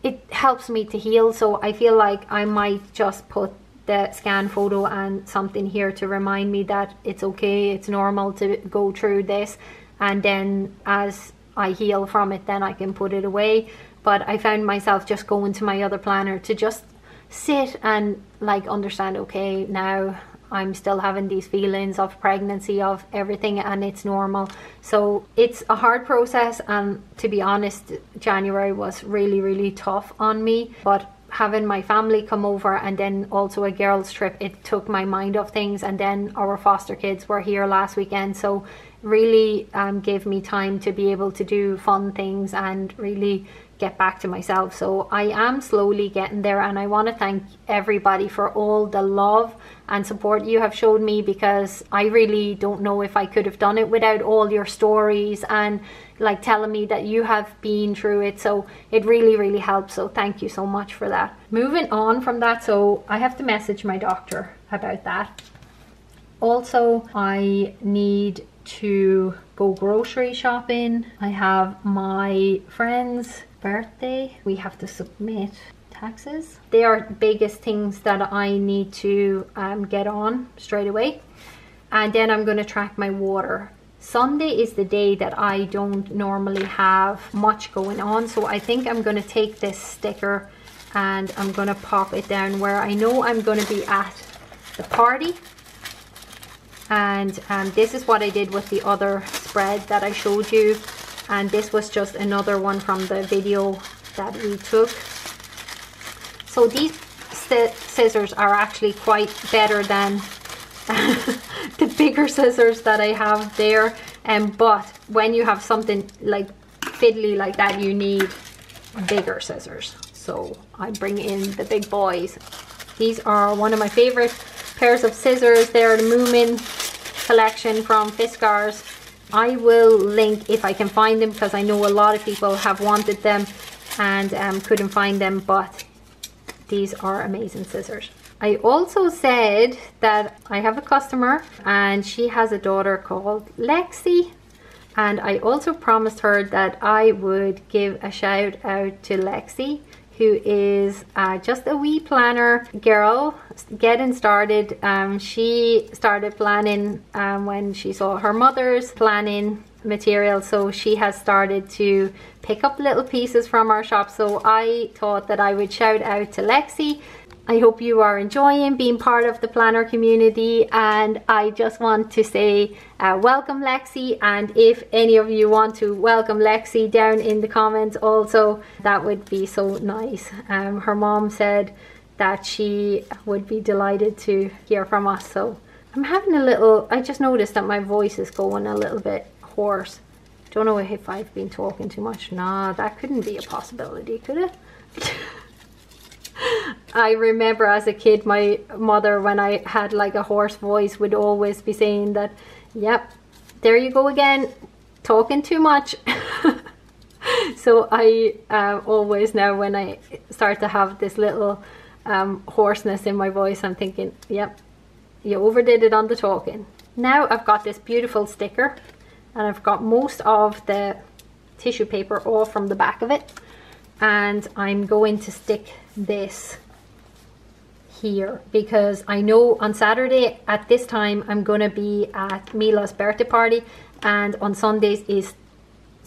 Speaker 1: it helps me to heal. So I feel like I might just put the scan photo and something here to remind me that it's okay, it's normal to go through this, and then as I heal from it, then I can put it away. But I found myself just going to my other planner to just sit and like understand, okay, now I'm still having these feelings of pregnancy, of everything, and it's normal. So it's a hard process, and to be honest, January was really, really tough on me. But having my family come over and then also a girls trip, it took my mind off things. And then our foster kids were here last weekend, so really gave me time to be able to do fun things and really get back to myself. So I am slowly getting there, and I want to thank everybody for all the love and support you have showed me, because I really don't know if I could have done it without all your stories and like telling me that you have been through it. So it really helps, so thank you so much for that. Moving on from that, so I have to message my doctor about that. Also, I need to go grocery shopping. I have my friend's birthday. We have to submit taxes. They are biggest things that I need to get on straight away. And then I'm going to track my water. Sunday is the day that I don't normally have much going on, so I think I'm going to take this sticker and I'm going to pop it down where I know I'm going to be at the party. And this is what I did with the other spread that I showed you, and this was just another one from the video that we took. So these scissors are actually quite better than the bigger scissors that I have there, but when you have something like fiddly like that, you need bigger scissors, so I bring in the big boys. These are one of my favorite pairs of scissors. They're the Moomin collection from Fiskars. I will link if I can find them, because I know a lot of people have wanted them and couldn't find them, but these are amazing scissors. I also said that I have a customer and she has a daughter called Lexi, and I also promised her that I would give a shout out to Lexi, who is just a wee planner girl getting started. She started planning when she saw her mother's planning material, so she has started to pick up little pieces from our shop. So I thought that I would shout out to Lexi. I hope you are enjoying being part of the planner community, and I just want to say welcome Lexi, and if any of you want to welcome Lexi down in the comments also, that would be so nice. Her mom said that she would be delighted to hear from us. So I'm having a little, I just noticed that my voice is going a little bit hoarse. Don't know if I've been talking too much. Nah, that couldn't be a possibility, could it? I remember as a kid, my mother, when I had like a hoarse voice, would always be saying that, yep, there you go again, talking too much. So I always now, when I start to have this little hoarseness in my voice, I'm thinking, yep, you overdid it on the talking. Now I've got this beautiful sticker, and I've got most of the tissue paper off from the back of it, and I'm going to stick this here because I know on Saturday at this time I'm going to be at Mila's birthday party, and on Sundays is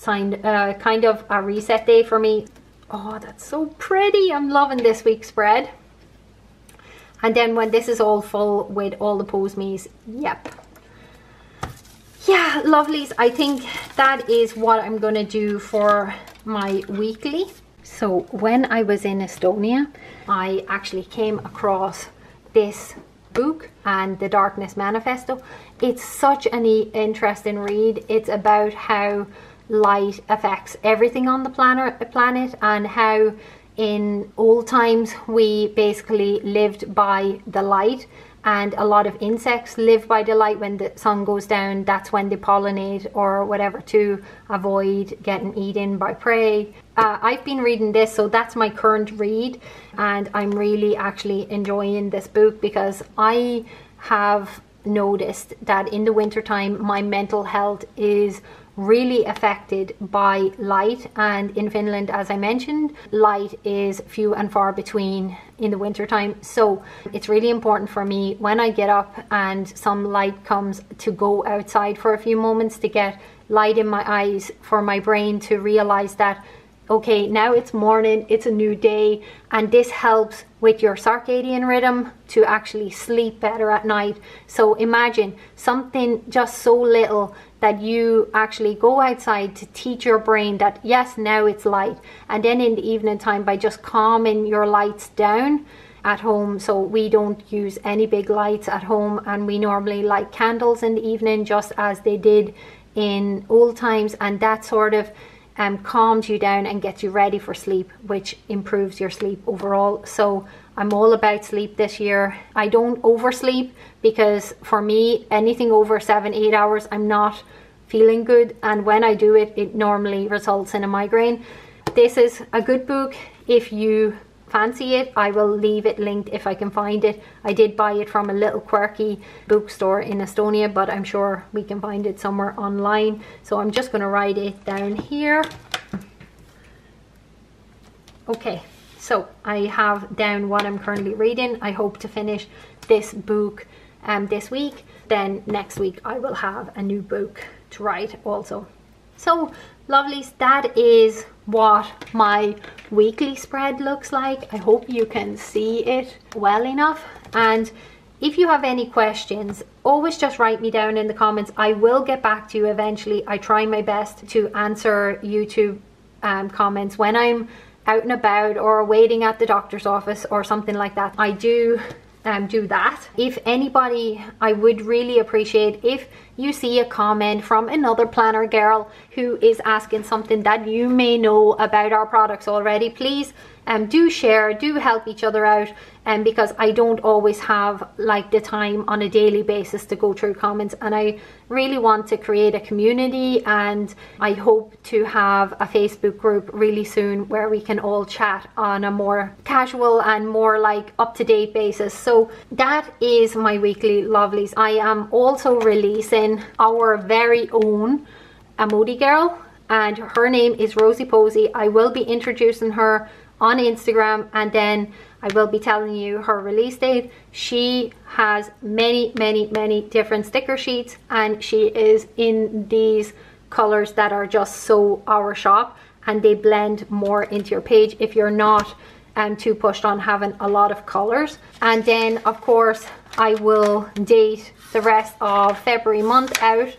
Speaker 1: kind of a reset day for me. Oh, that's so pretty. I'm loving this week's spread. And then when this is all full with all the pose me's, yep. Yeah, lovelies, I think that is what I'm gonna do for my weekly. So when I was in Estonia, I actually came across this book and the Darkness Manifesto. It's such an interesting read. It's about how light affects everything on the planet, and how in old times we basically lived by the light, and a lot of insects live by the light. When the sun goes down, that's when they pollinate or whatever, to avoid getting eaten by prey. I've been reading this, so that's my current read, and I'm really actually enjoying this book because I have noticed that in the wintertime my mental health is really affected by light, and in Finland, as I mentioned, light is few and far between in the wintertime. So it's really important for me when I get up and some light comes to go outside for a few moments to get light in my eyes, for my brain to realize that okay, now it's morning, it's a new day, and this helps with your circadian rhythm to actually sleep better at night. So imagine something just so little that you actually go outside to teach your brain that yes, now it's light, and then in the evening time, by just calming your lights down at home. So we don't use any big lights at home, and we normally light candles in the evening just as they did in old times, and that sort of calms you down and gets you ready for sleep, which improves your sleep overall. So I'm all about sleep this year. I don't oversleep, because for me, anything over 7-8 hours, I'm not feeling good, and when I do it, it normally results in a migraine. This is a good book. If you fancy it, I will leave it linked if I can find it. I did buy it from a little quirky bookstore in Estonia, but I'm sure we can find it somewhere online. So I'm just going to write it down here. Okay, so I have down what I'm currently reading. I hope to finish this book this week. Then next week I will have a new book to write also. So lovelies, that is what my weekly spread looks like. I hope you can see it well enough, and if you have any questions, always just write me down in the comments. I will get back to you eventually. I try my best to answer YouTube comments when I'm out and about or waiting at the doctor's office or something like that. I do that. If anybody, I would really appreciate if you see a comment from another planner girl who is asking something that you may know about our products already. Please do share, do help each other out, because I don't always have like the time on a daily basis to go through comments, and I really want to create a community, and I hope to have a Facebook group really soon where we can all chat on a more casual and more like up-to-date basis. So that is my weekly lovelies. I am also releasing our very own emoji girl, and her name is Rosey Posey. I will be introducing her on Instagram, and then I will be telling you her release date. She has many different sticker sheets, and she is in these colors that are just so our shop, and they blend more into your page if you're not too pushed on having a lot of colors. And then of course I will date the rest of February month out,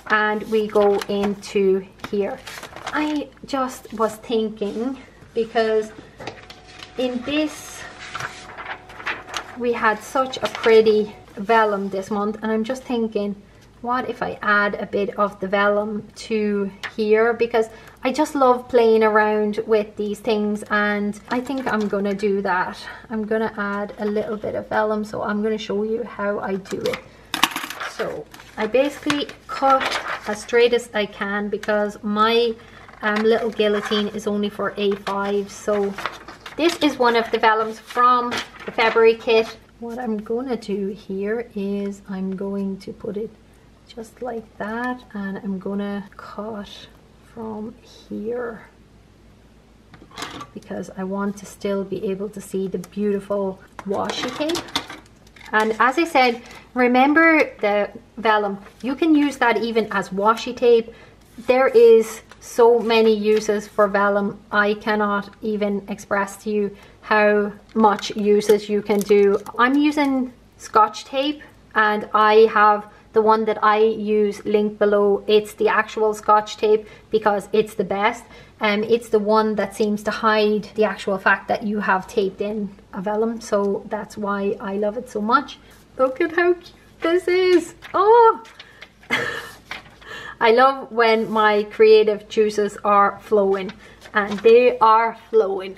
Speaker 1: and we go into here. I just was thinking, because in this we had such a pretty vellum this month, and I'm just thinking, what if I add a bit of the vellum to here, because I just love playing around with these things, and I think I'm gonna do that. I'm gonna add a little bit of vellum, so I'm gonna show you how I do it. So I basically cut as straight as I can, because my little guillotine is only for A5. So this is one of the vellums from the February kit. What I'm gonna do here is I'm going to put it just like that, and I'm gonna cut from here because I want to still be able to see the beautiful washi tape. And as I said, remember the vellum, you can use that even as washi tape. There is so many uses for vellum. I cannot even express to you how much uses you can do. I'm using Scotch tape, and I have the one that I use linked below. It's the actual Scotch tape because it's the best. It's the one that seems to hide the actual fact that you have taped in a vellum, so that's why I love it so much. Look at how cute this is. Oh! I love when my creative juices are flowing, and they are flowing.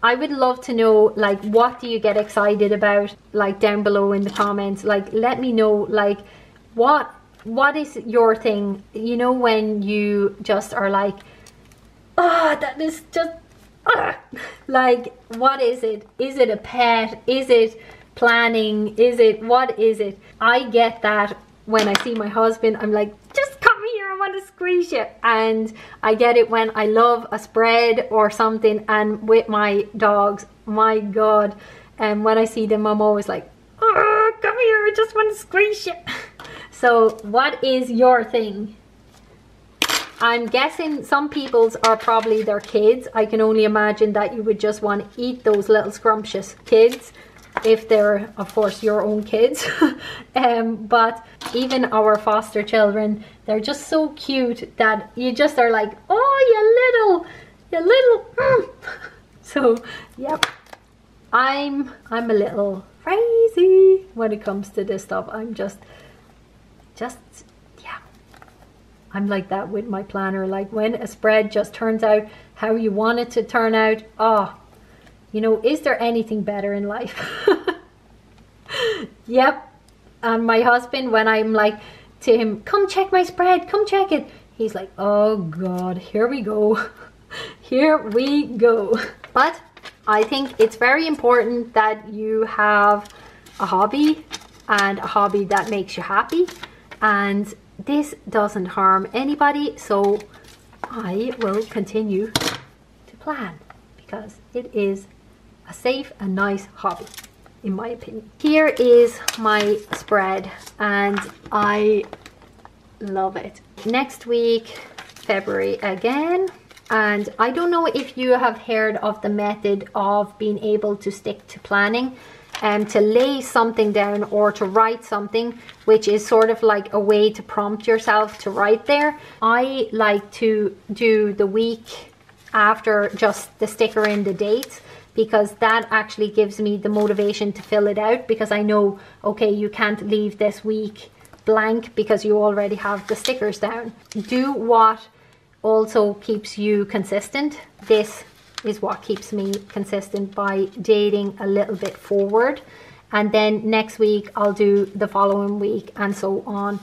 Speaker 1: I would love to know, like, what do you get excited about, like, down below in the comments. Like, let me know, like, what is your thing, you know, when you just are like, oh, that is just like, what is it? Is it a pet? Is it planning? Is it, what is it? I get that when I see my husband. I'm like, just come here, I want to squeeze you. And I get it when I love a spread or something, and with my dogs, my god, and when I see them, I'm always like, oh, come here, I just want to squeeze you. So what is your thing? I'm guessing some people's are probably their kids. I can only imagine that you would just want to eat those little scrumptious kids, if they're of course your own kids. But even our foster children, they're just so cute that you just are like, oh, you little So yep, I'm a little crazy when it comes to this stuff. I'm just yeah, I'm like that with my planner. Like when a spread just turns out how you want it to turn out, oh, you know, is there anything better in life? Yep. And my husband, when I'm like to him, come check my spread, come check it, he's like, oh God, here we go. Here we go. But I think it's very important that you have a hobby, and a hobby that makes you happy, and this doesn't harm anybody. So I will continue to plan because it is a safe and nice hobby, in my opinion. Here is my spread and I love it. Next week, February again. And I don't know if you have heard of the method of being able to stick to planning, and to lay something down or to write something, which is sort of like a way to prompt yourself to write there. I like to do the week after just the sticker in the dates, because that actually gives me the motivation to fill it out, because I know, okay, you can't leave this week blank because you already have the stickers down. Do what also keeps you consistent. This is what keeps me consistent, by dating a little bit forward, and then next week I'll do the following week, and so on.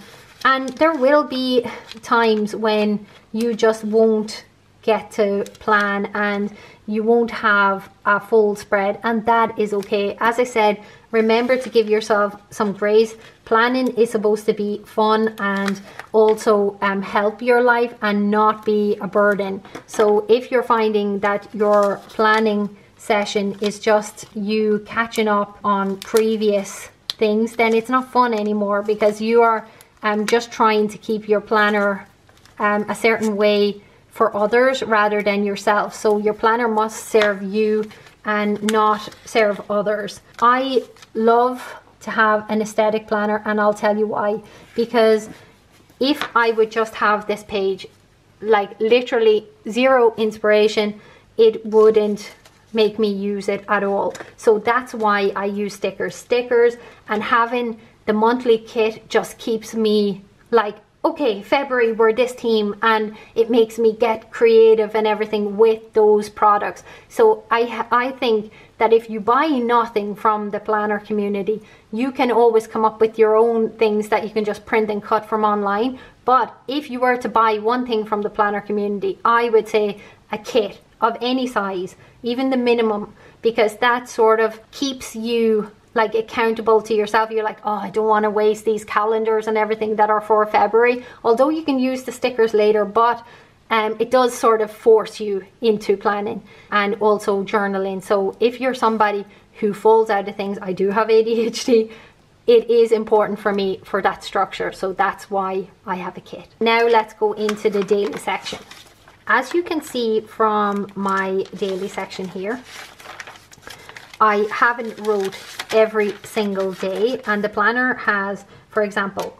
Speaker 1: And there will be times when you just won't get to plan and you won't have a full spread, and that is okay. As I said, remember to give yourself some grace. Planning is supposed to be fun and also help your life and not be a burden. So if you're finding that your planning session is just you catching up on previous things, then it's not fun anymore, because you are just trying to keep your planner a certain way for others rather than yourself. So your planner must serve you and not serve others. I love to have an aesthetic planner, and I'll tell you why. Because if I would just have this page, like literally zero inspiration, it wouldn't make me use it at all. So that's why I use stickers, and having the monthly kit just keeps me like, okay, February we're this team, and it makes me get creative and everything with those products. So I think that if you buy nothing from the planner community, you can always come up with your own things that you can just print and cut from online. But if you were to buy one thing from the planner community, I would say a kit of any size, even the minimum, because that sort of keeps you like accountable to yourself. You're like, oh, I don't want to waste these calendars and everything that are for February, although you can use the stickers later. But it does sort of force you into planning and also journaling. So if you're somebody who falls out of things, I do have ADHD, it is important for me for that structure. So that's why I have a kit. Now let's go into the daily section. As you can see from my daily section here, I haven't wrote every single day, and the planner has, for example,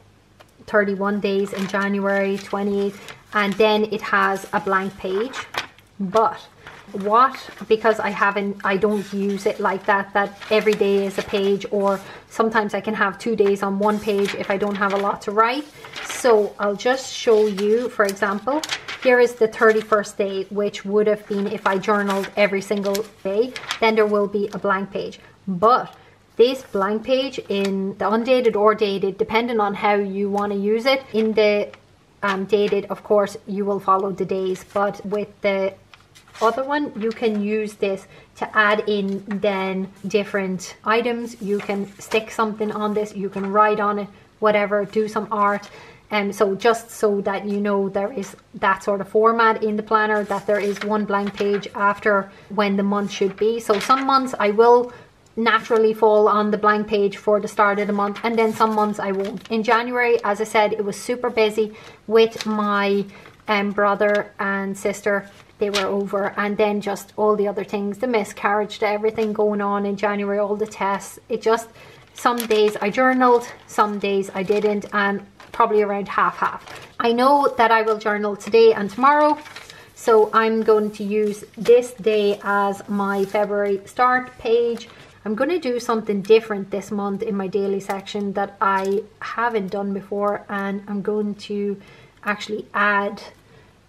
Speaker 1: 31 days in January, 28, and then it has a blank page. But because I don't use it like that every day is a page, or sometimes I can have 2 days on one page if I don't have a lot to write. So I'll just show you, for example, here is the 31st day, which would have been if I journaled every single day, then there will be a blank page. But this blank page, in the undated or dated, depending on how you want to use it, in the dated, of course, you will follow the days, but with the other one, you can use this to add in then different items. You can stick something on this, you can write on it, whatever, do some art. So just so that you know, there is that sort of format in the planner, that there is one blank page after when the month should be. So some months I will naturally fall on the blank page for the start of the month, and then some months I won't. In January, as I said, it was super busy with my brother and sister, they were over, and then just all the other things, the miscarriage, everything going on in January, all the tests. It just, some days I journaled, some days I didn't, and probably around half. I know that I will journal today and tomorrow, so I'm going to use this day as my February start page. I'm going to do something different this month in my daily section that I haven't done before, and I'm going to actually add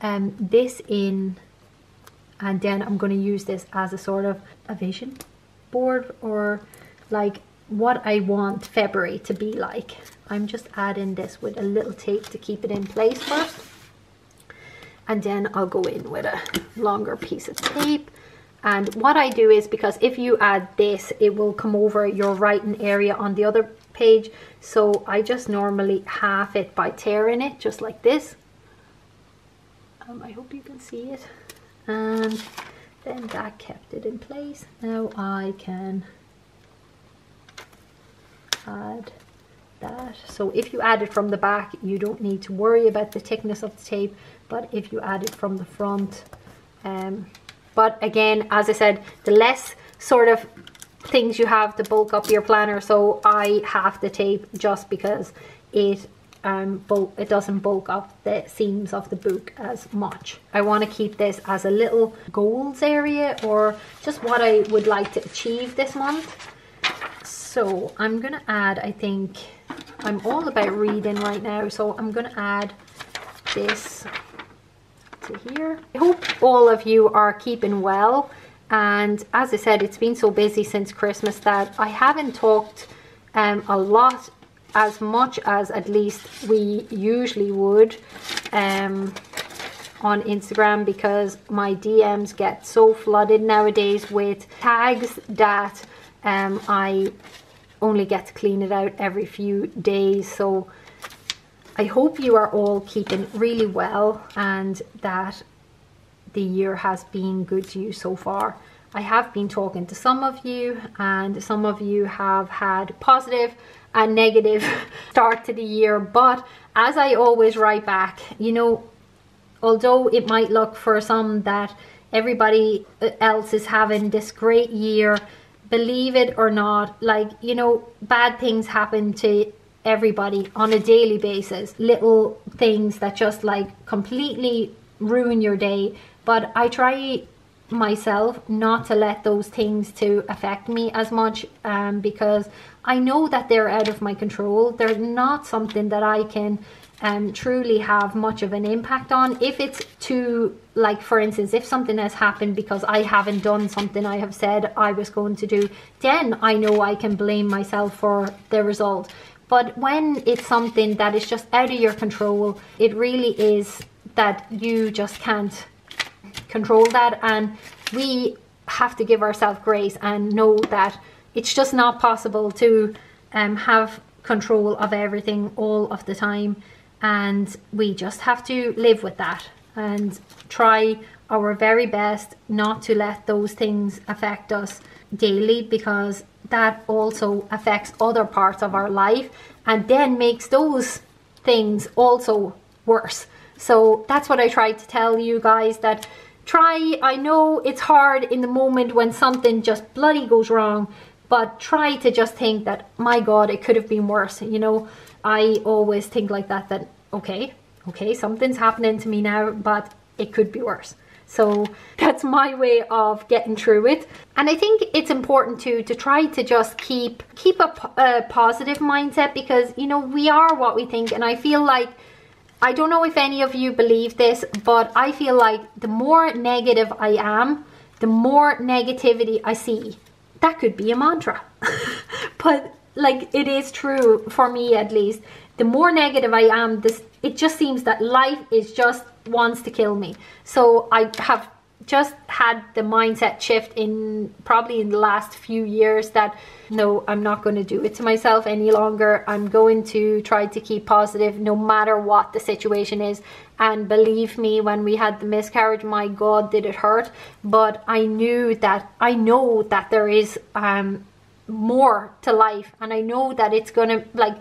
Speaker 1: this in, and then I'm going to use this as a sort of a vision board, or like what I want February to be like. I'm just adding this with a little tape to keep it in place first, and then I'll go in with a longer piece of tape. And what I do is, because if you add this, it will come over your writing area on the other page, so I just normally half it by tearing it just like this. I hope you can see it. And then that kept it in place. Now I can add that. So if you add it from the back, you don't need to worry about the thickness of the tape, but if you add it from the front, but again, as I said, the less sort of things you have to bulk up your planner, so I half the tape just because it doesn't bulk up the seams of the book as much. I want to keep this as a little goals area, or just what I would like to achieve this month. So I'm gonna add, I think, I'm all about reading right now, so I'm gonna add this to here. I hope all of you are keeping well, and as I said, it's been so busy since Christmas that I haven't talked a lot, as much as at least we usually would on Instagram, because my DMs get so flooded nowadays with tags that I only get to clean it out every few days. So I hope you are all keeping really well, and that the year has been good to you so far. I have been talking to some of you, and some of you have had positive and negative start to the year, but as I always write back, you know, although it might look for some that everybody else is having this great year, believe it or not, like, you know, bad things happen to everybody on a daily basis, little things that just like completely ruin your day. But I try myself not to let those things to affect me as much, because I know that they're out of my control. They're not something that I can truly have much of an impact on. If it's to, like, for instance, if something has happened because I haven't done something I have said I was going to do, then I know I can blame myself for the result. But when it's something that is just out of your control, it really is that you just can't control that, and we have to give ourselves grace and know that it's just not possible to have control of everything all of the time, and we just have to live with that and try our very best not to let those things affect us daily, because that also affects other parts of our life and then makes those things also worse. So that's what I tried to tell you guys, that I know it's hard in the moment when something just bloody goes wrong, but try to just think that, my God, it could have been worse. You know, I always think like that okay, something's happening to me now, but it could be worse. So that's my way of getting through it. And I think it's important to try to just keep a positive mindset, because, you know, we are what we think. And I feel like, I don't know if any of you believe this, but I feel like the more negative I am, the more negativity I see. That could be a mantra. But like, it is true for me, at least. The more negative I am, it just seems that life is just wants to kill me. So I have just had the mindset shift probably in the last few years that, no, I'm not going to do it to myself any longer. I'm going to try to keep positive no matter what the situation is. And believe me, when we had the miscarriage, my God, did it hurt. But I know that there is more to life, and I know that it's gonna, like,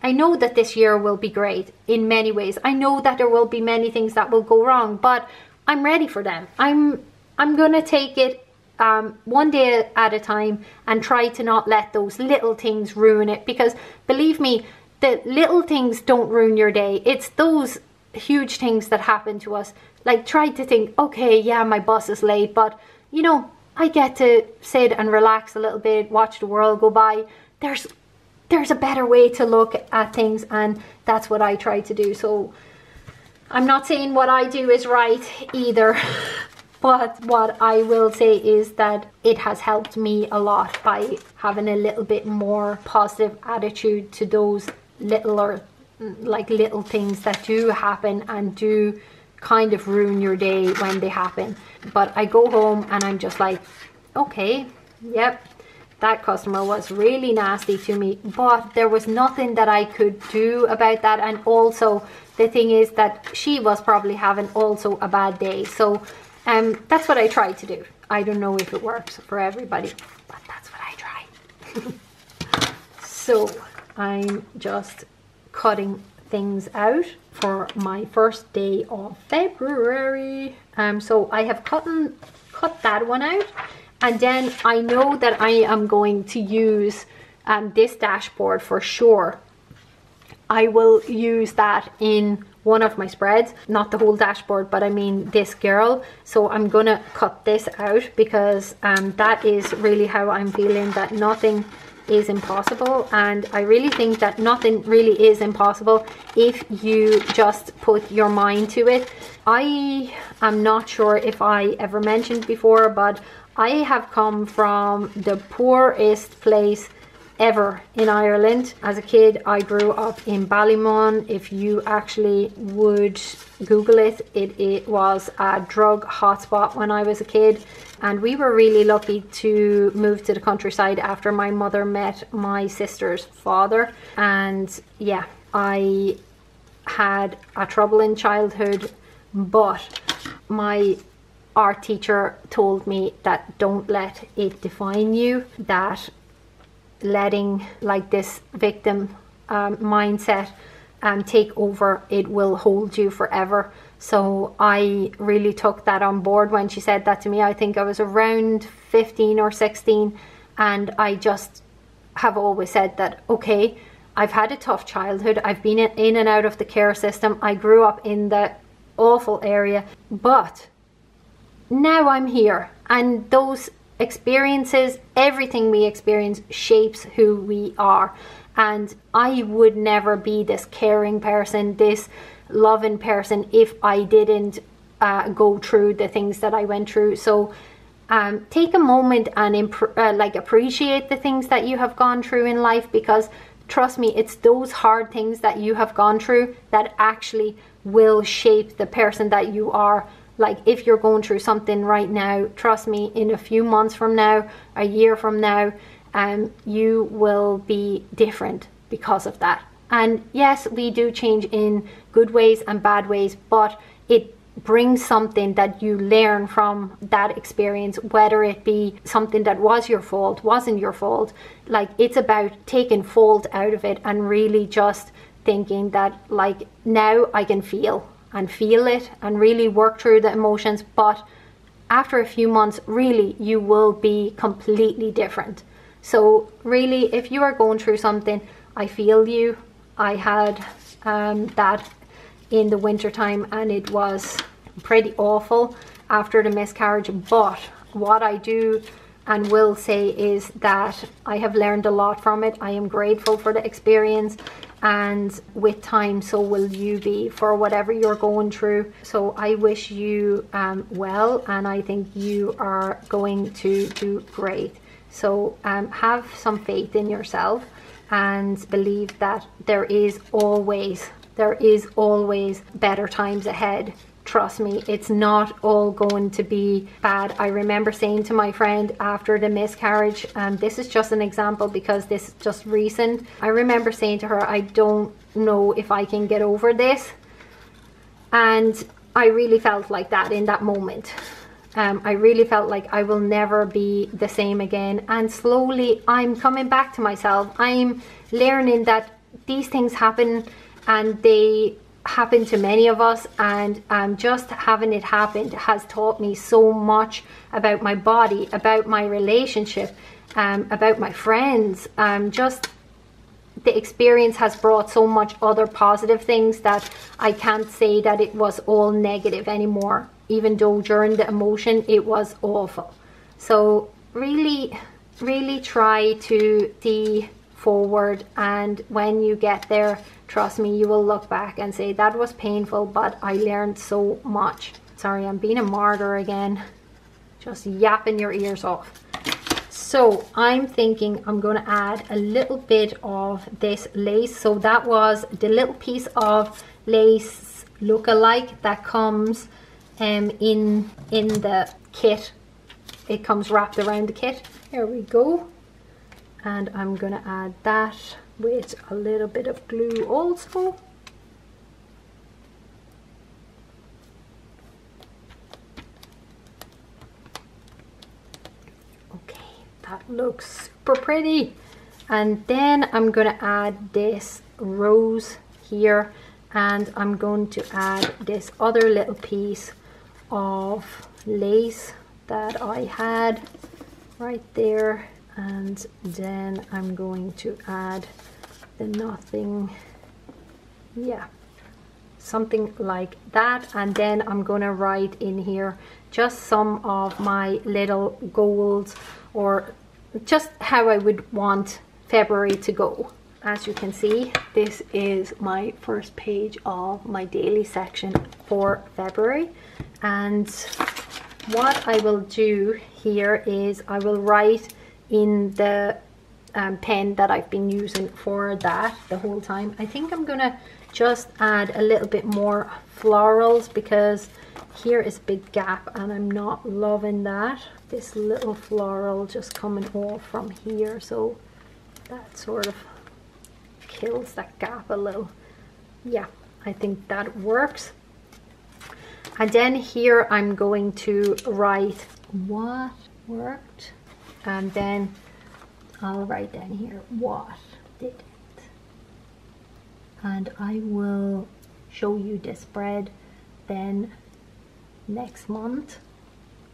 Speaker 1: I know that this year will be great in many ways. I know that there will be many things that will go wrong, but I'm ready for them. I'm gonna take it one day at a time and try to not let those little things ruin it, because believe me, the little things don't ruin your day. It's those huge things that happen to us. Like, try to think, okay, yeah, my bus is late, but you know, I get to sit and relax a little bit, watch the world go by. There's a better way to look at things, and that's what I try to do. So I'm not saying what I do is right either, but what I will say is that it has helped me a lot by having a little bit more positive attitude to those little things that do happen and do kind of ruin your day when they happen. But I go home and I'm just like, okay, yep, that customer was really nasty to me, but there was nothing that I could do about that. And also the thing is that she was probably having also a bad day. So that's what I try to do. I don't know if it works for everybody, but that's what I try. So I'm just cutting things out for my first day of February. So I have cut that one out. And then I know that I am going to use this dashboard for sure. I will use that in one of my spreads, not the whole dashboard, but I mean this girl. So I'm gonna cut this out because that is really how I'm feeling, that nothing is impossible. And I really think that nothing really is impossible if you just put your mind to it. I am not sure if I ever mentioned before, but I have come from the poorest place ever in Ireland. As a kid, I grew up in Ballymun. If you actually would Google it, it was a drug hotspot when I was a kid. And we were really lucky to move to the countryside after my mother met my sister's father. And yeah, I had a troubling childhood, but my art teacher told me that don't let it define you, that letting like this victim mindset take over, it will hold you forever. So I really took that on board when she said that to me. I think I was around 15 or 16, and I just have always said that, okay, I've had a tough childhood, I've been in and out of the care system, I grew up in the awful area, but now I'm here, and those experiences, everything we experience shapes who we are. And I would never be this caring person, this loving person, if I didn't go through the things that I went through. So take a moment and appreciate the things that you have gone through in life, because trust me, it's those hard things that you have gone through that actually will shape the person that you are. Like, if you're going through something right now, trust me, in a few months from now, a year from now, you will be different because of that. And yes, we do change in good ways and bad ways, but it brings something that you learn from that experience, whether it be something that was your fault, wasn't your fault. Like, it's about taking fault out of it and really just thinking that, like, now I can feel it and really work through the emotions, but after a few months, really, you will be completely different. So really, if you are going through something, I feel you. I had that in the winter time, and it was pretty awful after the miscarriage. But what I do and will say is that I have learned a lot from it. I am grateful for the experience, and with time, so will you be, for whatever you're going through. So I wish you well, and I think you are going to do great. So have some faith in yourself and believe that there is always better times ahead. Trust me, it's not all going to be bad. I remember saying to my friend after the miscarriage, and this is just an example because this is just recent, I remember saying to her, I don't know if I can get over this. And I really felt like that in that moment. I really felt like I will never be the same again. And slowly I'm coming back to myself. I'm learning that these things happen, and they happen to many of us, and just having it happen has taught me so much about my body, about my relationship, about my friends. Just the experience has brought so much other positive things that I can't say that it was all negative anymore, even though during the emotion it was awful. So really try to see forward, and when you get there, trust me, you will look back and say that was painful, but I learned so much. Sorry, I'm being a martyr again, just yapping your ears off. So I'm thinking I'm going to add a little bit of this lace. So that was the little piece of lace look-alike that comes in the kit. It comes wrapped around the kit. Here we go. And I'm going to add that with a little bit of glue also. Okay, that looks super pretty. And then I'm going to add this rose here, and I'm going to add this other little piece of lace that I had right there, and then I'm going to add the nothing, yeah, something like that. And then I'm going to write in here just some of my little goals, or just how I would want February to go. As you can see, this is my first page of my daily section for February, and what I will do here is I will write in the pen that I've been using for that the whole time. I think I'm gonna just add a little bit more florals, because here is a big gap and I'm not loving that. This little floral just coming off from here, so that sort of kills that gap a little. Yeah, I think that works. And then here I'm going to write what worked, and then I'll write down here what didn't. And I will show you the spread then next month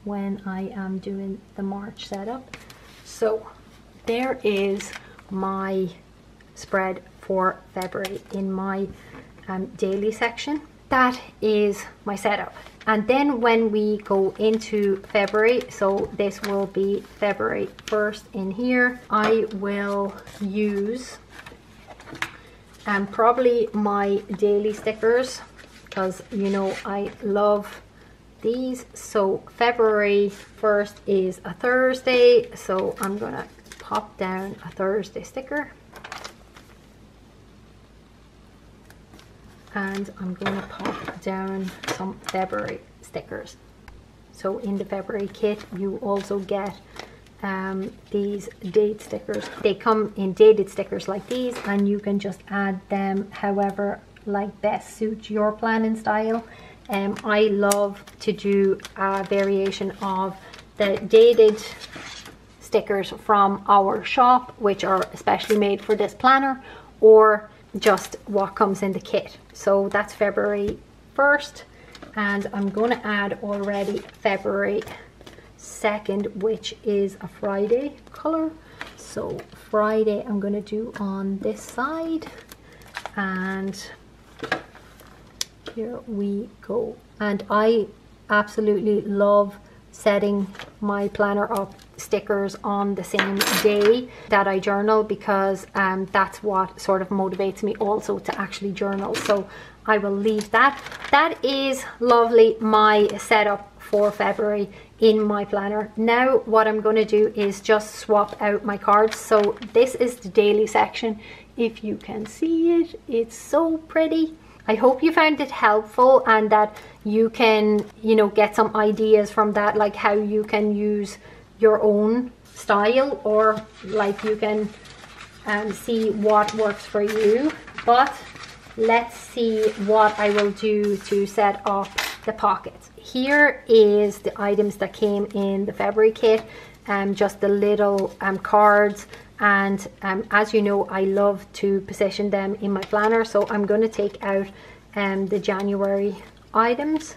Speaker 1: when I am doing the March setup. So there is my spread for February in my daily section. That is my setup. And then when we go into February, so this will be February 1st in here, I will use probably my daily stickers, because you know I love these. So February 1st is a Thursday, so I'm gonna pop down a Thursday sticker. And I'm going to pop down some February stickers. So in the February kit you also get these date stickers. They come in dated stickers like these, and you can just add them however like best suits your planning style. I love to do a variation of the dated stickers from our shop, which are especially made for this planner, or just what comes in the kit. So that's February 1st, and I'm going to add already February 2nd, which is a Friday color. So Friday I'm going to do on this side, and here we go. And I absolutely love setting my planner up stickers on the same day that I journal, because that's what sort of motivates me also to actually journal. So I will leave that. That is lovely, my setup for February in my planner. Now what I'm going to do is just swap out my cards. So this is the daily section. If you can see it, it's so pretty. I hope you found it helpful, and that you can, you know, get some ideas from that, like how you can use your own style, or like you can see what works for you. But let's see what I will do to set up the pockets. Here is the items that came in the February kit, just the little cards and as you know, I love to position them in my planner, so I'm going to take out the January items.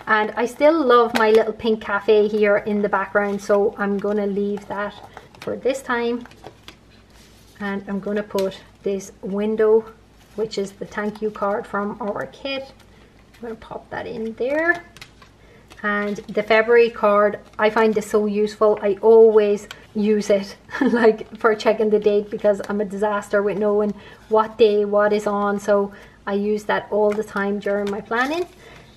Speaker 1: And I still love my little pink cafe here in the background, so I'm going to leave that for this time. And I'm going to put this window, which is the thank you card from our kit. I'm going to pop that in there. And the February card, I find this so useful. I always use it like for checking the date, because I'm a disaster with knowing what day what is on, so I use that all the time during my planning.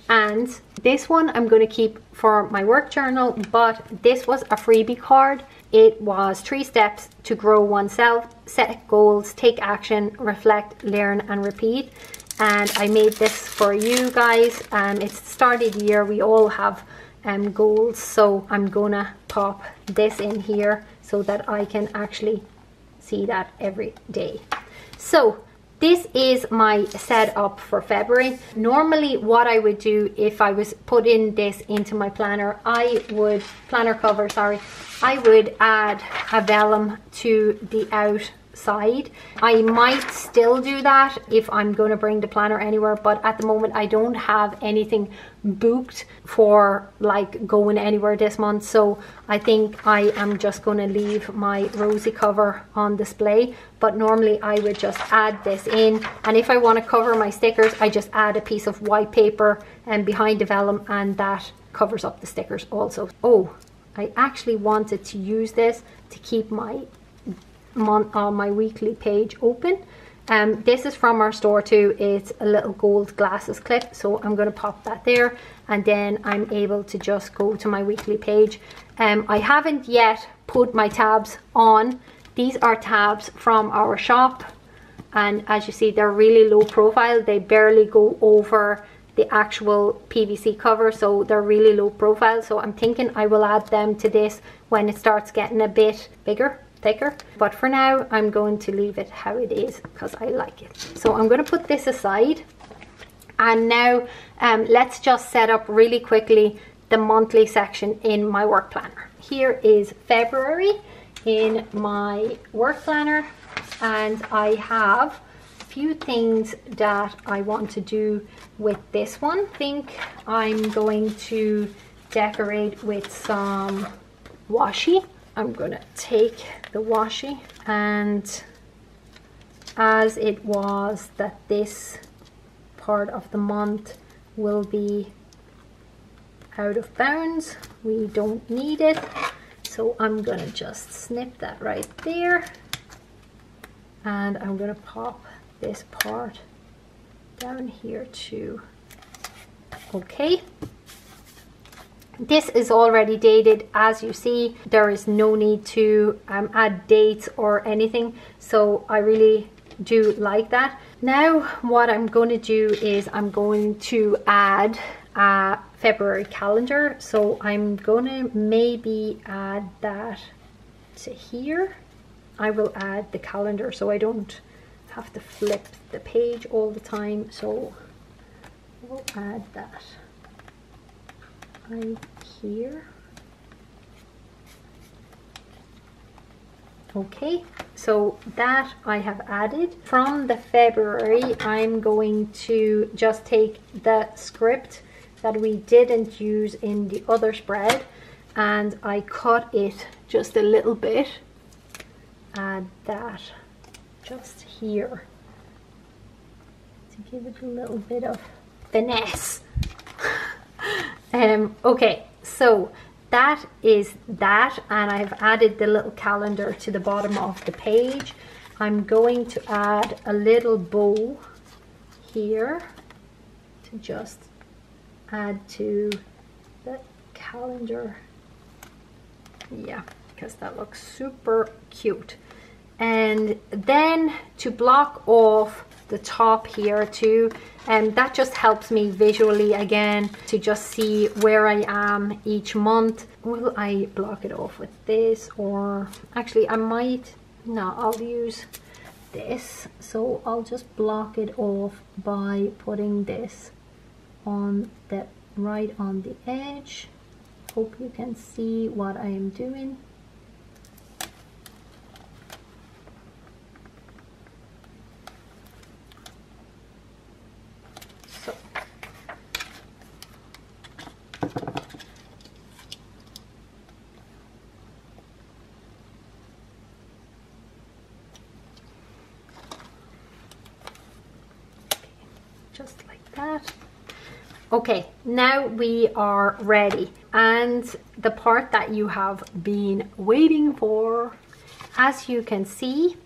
Speaker 1: And this one I'm going to keep for my work journal, but this was a freebie card. It was 3 steps to grow oneself: set goals, take action, reflect, learn and repeat. And I made this for you guys. It's the start of the year, we all have goals, so I'm gonna pop this in here so that I can actually see that every day. So this is my setup for February. Normally what I would do if I was putting this into my planner, planner cover, sorry, I would add a vellum to the outside. I might still do that if I'm going to bring the planner anywhere, but at the moment I don't have anything booked for like going anywhere this month, so I think I am just going to leave my Rosey cover on display. But normally I would just add this in, and if I want to cover my stickers, I just add a piece of white paper and behind the vellum, and that covers up the stickers also. Oh, I actually wanted to use this to keep my my weekly page open. This is from our store too. It's a little gold glasses clip, so I'm going to pop that there, and then I'm able to just go to my weekly page. I haven't yet put my tabs on. These are tabs from our shop, and as you see, they're really low profile. They barely go over the actual PVC cover, so they're really low profile. So I'm thinking I will add them to this when it starts getting a bit bigger, thicker, but for now I'm going to leave it how it is because I like it. So I'm going to put this aside, and now let's just set up really quickly the monthly section in my work planner. Here is February in my work planner, and I have a few things that I want to do with this one. I think I'm going to decorate with some washi. I'm gonna take the washi, and as it was that this part of the month will be out of bounds, we don't need it, so I'm gonna just snip that right there, and I'm gonna pop this part down here too. Okay, this is already dated, as you see. There is no need to add dates or anything, so I really do like that. Now what I'm going to do is I'm going to add a February calendar, so I'm going to maybe add that to here. I will add the calendar so I don't have to flip the page all the time, so we'll add that right here. Okay, so that I have added. From the February, I'm going to just take the script that we didn't use in the other spread, and I cut it just a little bit. Add that just here to give it a little bit of finesse. Okay, so that is that, and I've added the little calendar to the bottom of the page. I'm going to add a little bow here to just add to the calendar. Yeah, because that looks super cute. And then to block off the top here too, and that just helps me visually again to just see where I am each month. Will I block it off with this, or actually I might, no, I'll use this. So I'll just block it off by putting this on the right on the edge. Hope you can see what I am doing. just like that. Okay, now we are ready, and the part that you have been waiting for. As you can see,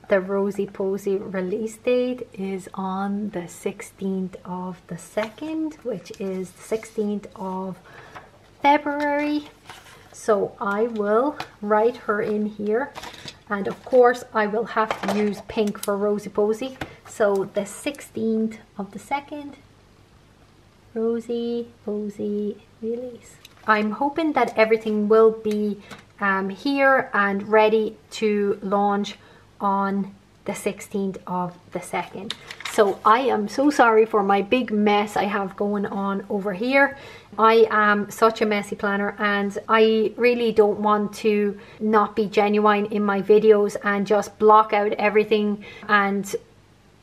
Speaker 1: the Rosey Posey release date is on the 16th of the 2nd, which is the 16th of February. So I will write her in here, and of course I will have to use pink for Rosey Posey. So the 16th of the 2nd, Rosey Posey release. I'm hoping that everything will be here and ready to launch on the 16th of the 2nd. So I am so sorry for my big mess I have going on over here. I am such a messy planner, and I really don't want to not be genuine in my videos and just block out everything and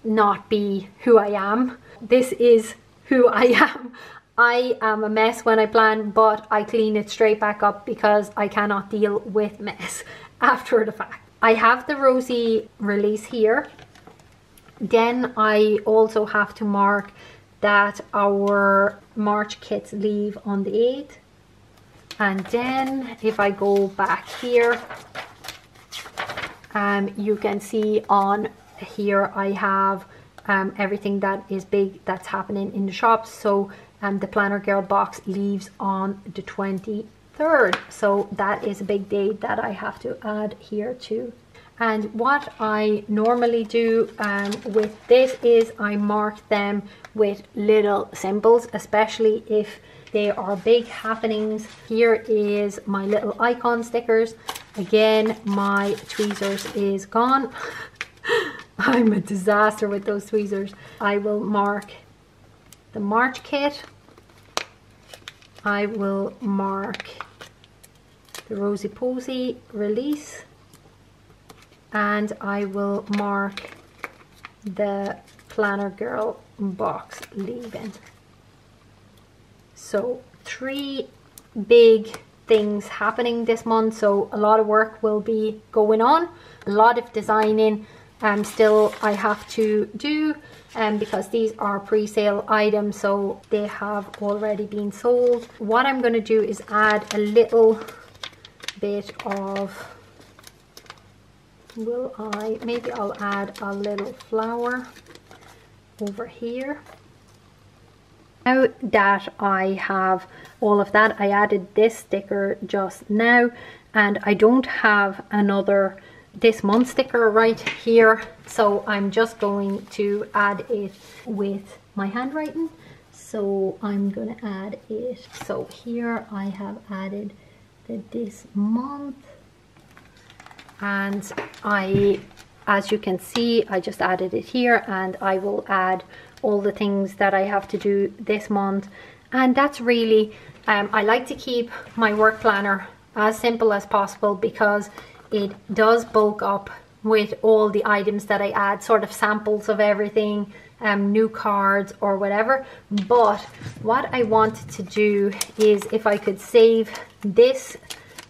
Speaker 1: not be who I am. This is who I am. I am a mess when I plan, but I clean it straight back up because I cannot deal with mess after the fact. I have the Rosey release here. Then I also have to mark that our March kits leave on the 8th. And then if I go back here, you can see on here I have everything that is big that's happening in the shops. So the Planner Girl box leaves on the 23rd. So that is a big date that I have to add here too. And what I normally do with this is I mark them with little symbols, especially if they are big happenings. Here is my little icon stickers. Again, my tweezers is gone. I'm a disaster with those tweezers. I will mark the March kit. I will mark the Rosey Posey release. And I will mark the Planner Girl box leaving. So 3 big things happening this month. So a lot of work will be going on. A lot of designing still I have to do because these are pre-sale items, so they have already been sold. What I'm going to do is add a little bit of, maybe I'll add a little flower over here. Now that I have all of that, I added this sticker just now, and I don't have another this month sticker right here, so I'm just going to add it with my handwriting. So I'm going to add it. So here I have added the this month. And as you can see, I just added it here, and I will add all the things that I have to do this month. And that's really, I like to keep my work planner as simple as possible because it does bulk up with all the items that I add, sort of samples of everything, new cards or whatever. But what I wanted to do is, if I could save this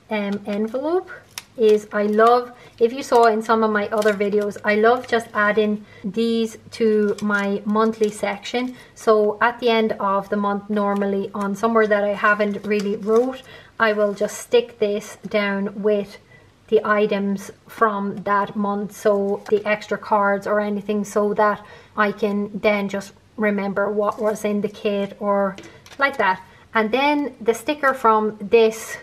Speaker 1: envelope, is I love, if you saw in some of my other videos, I love just adding these to my monthly section. So at the end of the month, normally on somewhere that I haven't really wrote, I will just stick this down with the items from that month, so the extra cards or anything, so that I can then just remember what was in the kit or like that. And then the sticker from this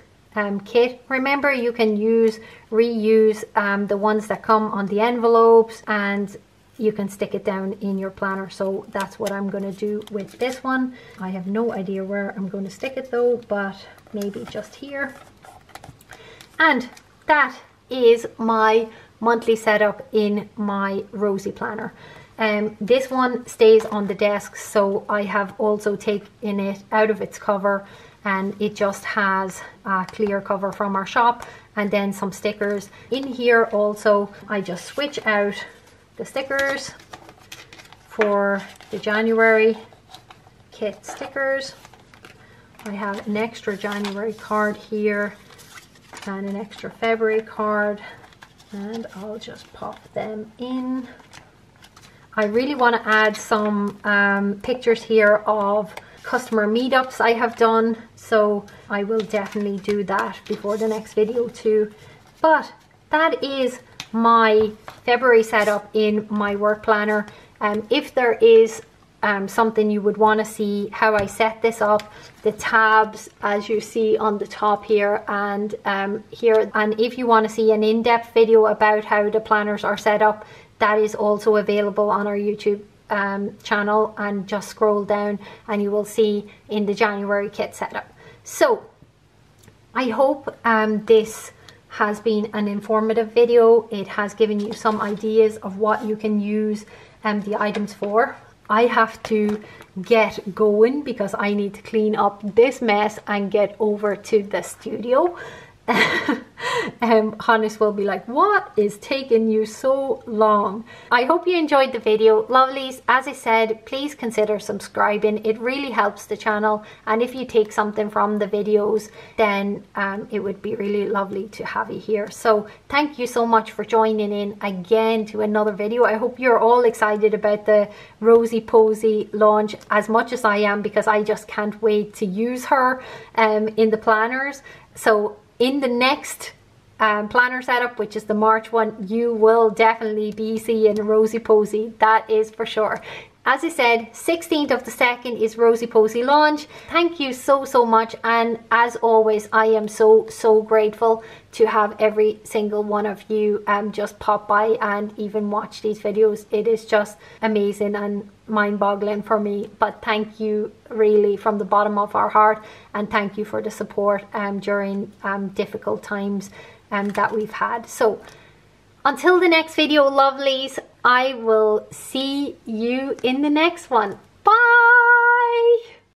Speaker 1: kit, remember you can reuse the ones that come on the envelopes, and you can stick it down in your planner. So that's what I'm going to do with this one. I have no idea where I'm going to stick it though, but maybe just here. And that is my monthly setup in my Rosey planner. This one stays on the desk, so I have also taken it out of its cover, and it just has a clear cover from our shop and then some stickers. In here also, I just switch out the stickers for the January kit stickers. I have an extra January card here and an extra February card, and I'll just pop them in. I really want to add some pictures here of customer meetups I have done, so I will definitely do that before the next video too. But that is my February setup in my work planner. If there is something you would want to see how I set this up, the tabs as you see on the top here and here, and if you want to see an in-depth video about how the planners are set up, that is also available on our YouTube channel, and just scroll down and you will see in the January kit setup. So I hope this has been an informative video. It has given you some ideas of what you can use the items for. I have to get going because I need to clean up this mess and get over to the studio. Hannes will be like, what is taking you so long? I hope you enjoyed the video, lovelies. As I said, please consider subscribing. It really helps the channel, and if you take something from the videos, then it would be really lovely to have you here. So thank you so much for joining in again to another video. I hope you're all excited about the Rosey Posey launch as much as I am, because I just can't wait to use her in the planners. So in the next planner setup, which is the March one, you will definitely be seeing Rosey Posey, that is for sure. As I said, 16th of the 2nd is Rosey Posey launch. Thank you so much, and as always, I am so grateful to have every single one of you just pop by and even watch these videos. It is just amazing and mind-boggling for me, but thank you really from the bottom of our heart, and thank you for the support during difficult times that we've had. So until the next video, lovelies, I will see you in the next one. Bye!